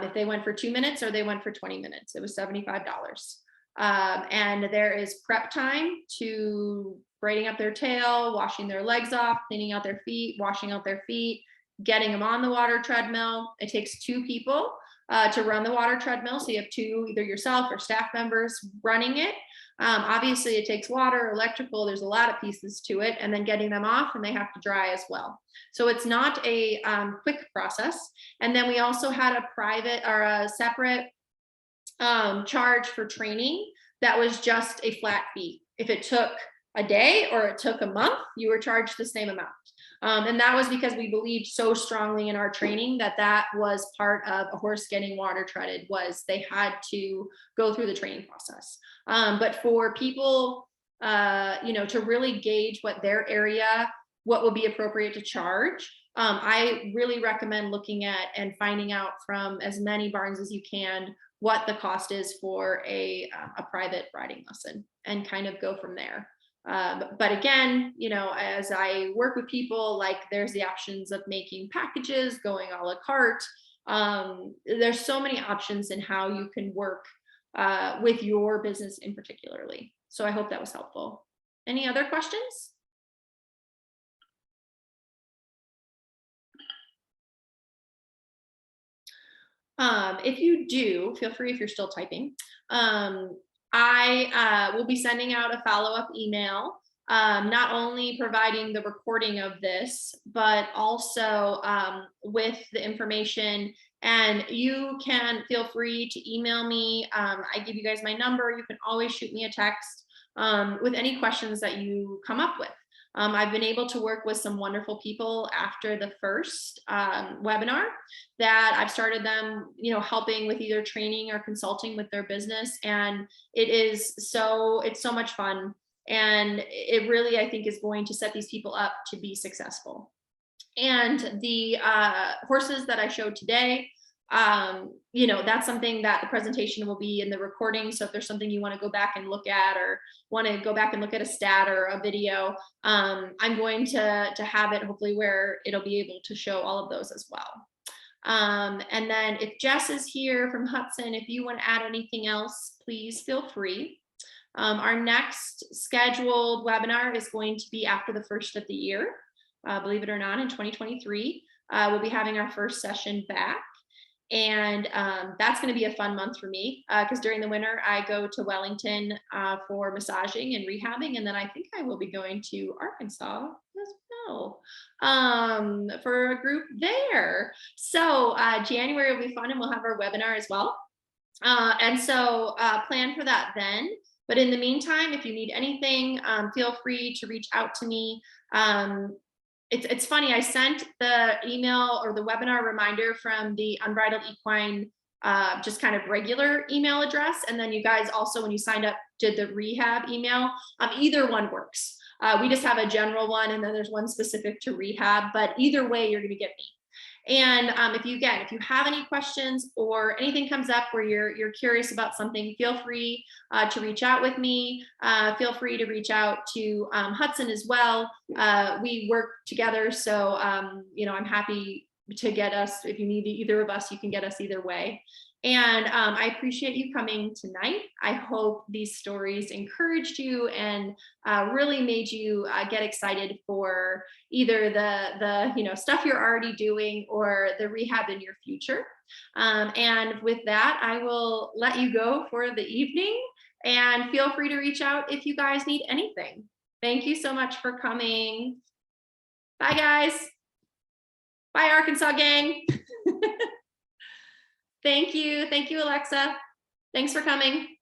If they went for 2 minutes or they went for 20 minutes, it was $75. And there is prep time to braiding up their tail, washing their legs off, cleaning out their feet, washing out their feet, getting them on the water treadmill. It takes 2 people to run the water treadmill. So you have 2, either yourself or staff members running it. Obviously it takes water, electrical, there's a lot of pieces to it, and then getting them off, and they have to dry as well. So it's not a quick process. And then we also had a private or a separate charge for training that was just a flat fee. If it took a day or it took a month, you were charged the same amount. And that was because we believed so strongly in our training that was part of a horse getting water treaded, was they had to go through the training process. But for people, to really gauge what their area, what would be appropriate to charge, I really recommend looking at and finding out from as many barns as you can what the cost is for a private riding lesson and kind of go from there. But again, as I work with people, like there's the options of making packages, going a la carte. There's so many options in how you can work with your business in particularly. So I hope that was helpful. Any other questions? If you do, feel free if you're still typing. I will be sending out a follow-up email, not only providing the recording of this, but also with the information. And you can feel free to email me. I give you guys my number. You can always shoot me a text with any questions that you come up with. I've been able to work with some wonderful people after the first webinar that I've started them, helping with either training or consulting with their business. And it's so much fun. And it really, I think, is going to set these people up to be successful. And the horses that I showed today, that's something that the presentation will be in the recording. So if there's something you want to go back and look at, or want to go back and look at a stat or a video, I'm going to have it hopefully where it'll be able to show all of those as well. And then if Jess is here from Hudson, if you want to add anything else, please feel free. Our next scheduled webinar is going to be after the first of the year. Believe it or not, in 2023, we'll be having our first session back. And that's going to be a fun month for me because during the winter I go to Wellington for massaging and rehabbing, and then I think I will be going to Arkansas as well for a group there. So January will be fun, and we'll have our webinar as well. And so plan for that then. But in the meantime, if you need anything, feel free to reach out to me. It's funny, I sent the email or the webinar reminder from the Unbridled Equine, just kind of regular email address. And then you guys also, when you signed up, did the rehab email. Either one works. We just have a general one, and then there's one specific to rehab, but either way, you're going to get me. And if you have any questions or anything comes up where you're curious about something, feel free to reach out with me. Feel free to reach out to Hudson as well. We work together, so I'm happy to get us. If you need either of us, you can get us either way. And I appreciate you coming tonight. I hope these stories encouraged you and really made you get excited for either the stuff you're already doing or the rehab in your future. And with that, I will let you go for the evening, and feel free to reach out if you guys need anything. Thank you so much for coming. Bye, guys. Bye, Arkansas gang. Thank you, Alexa. Thanks for coming.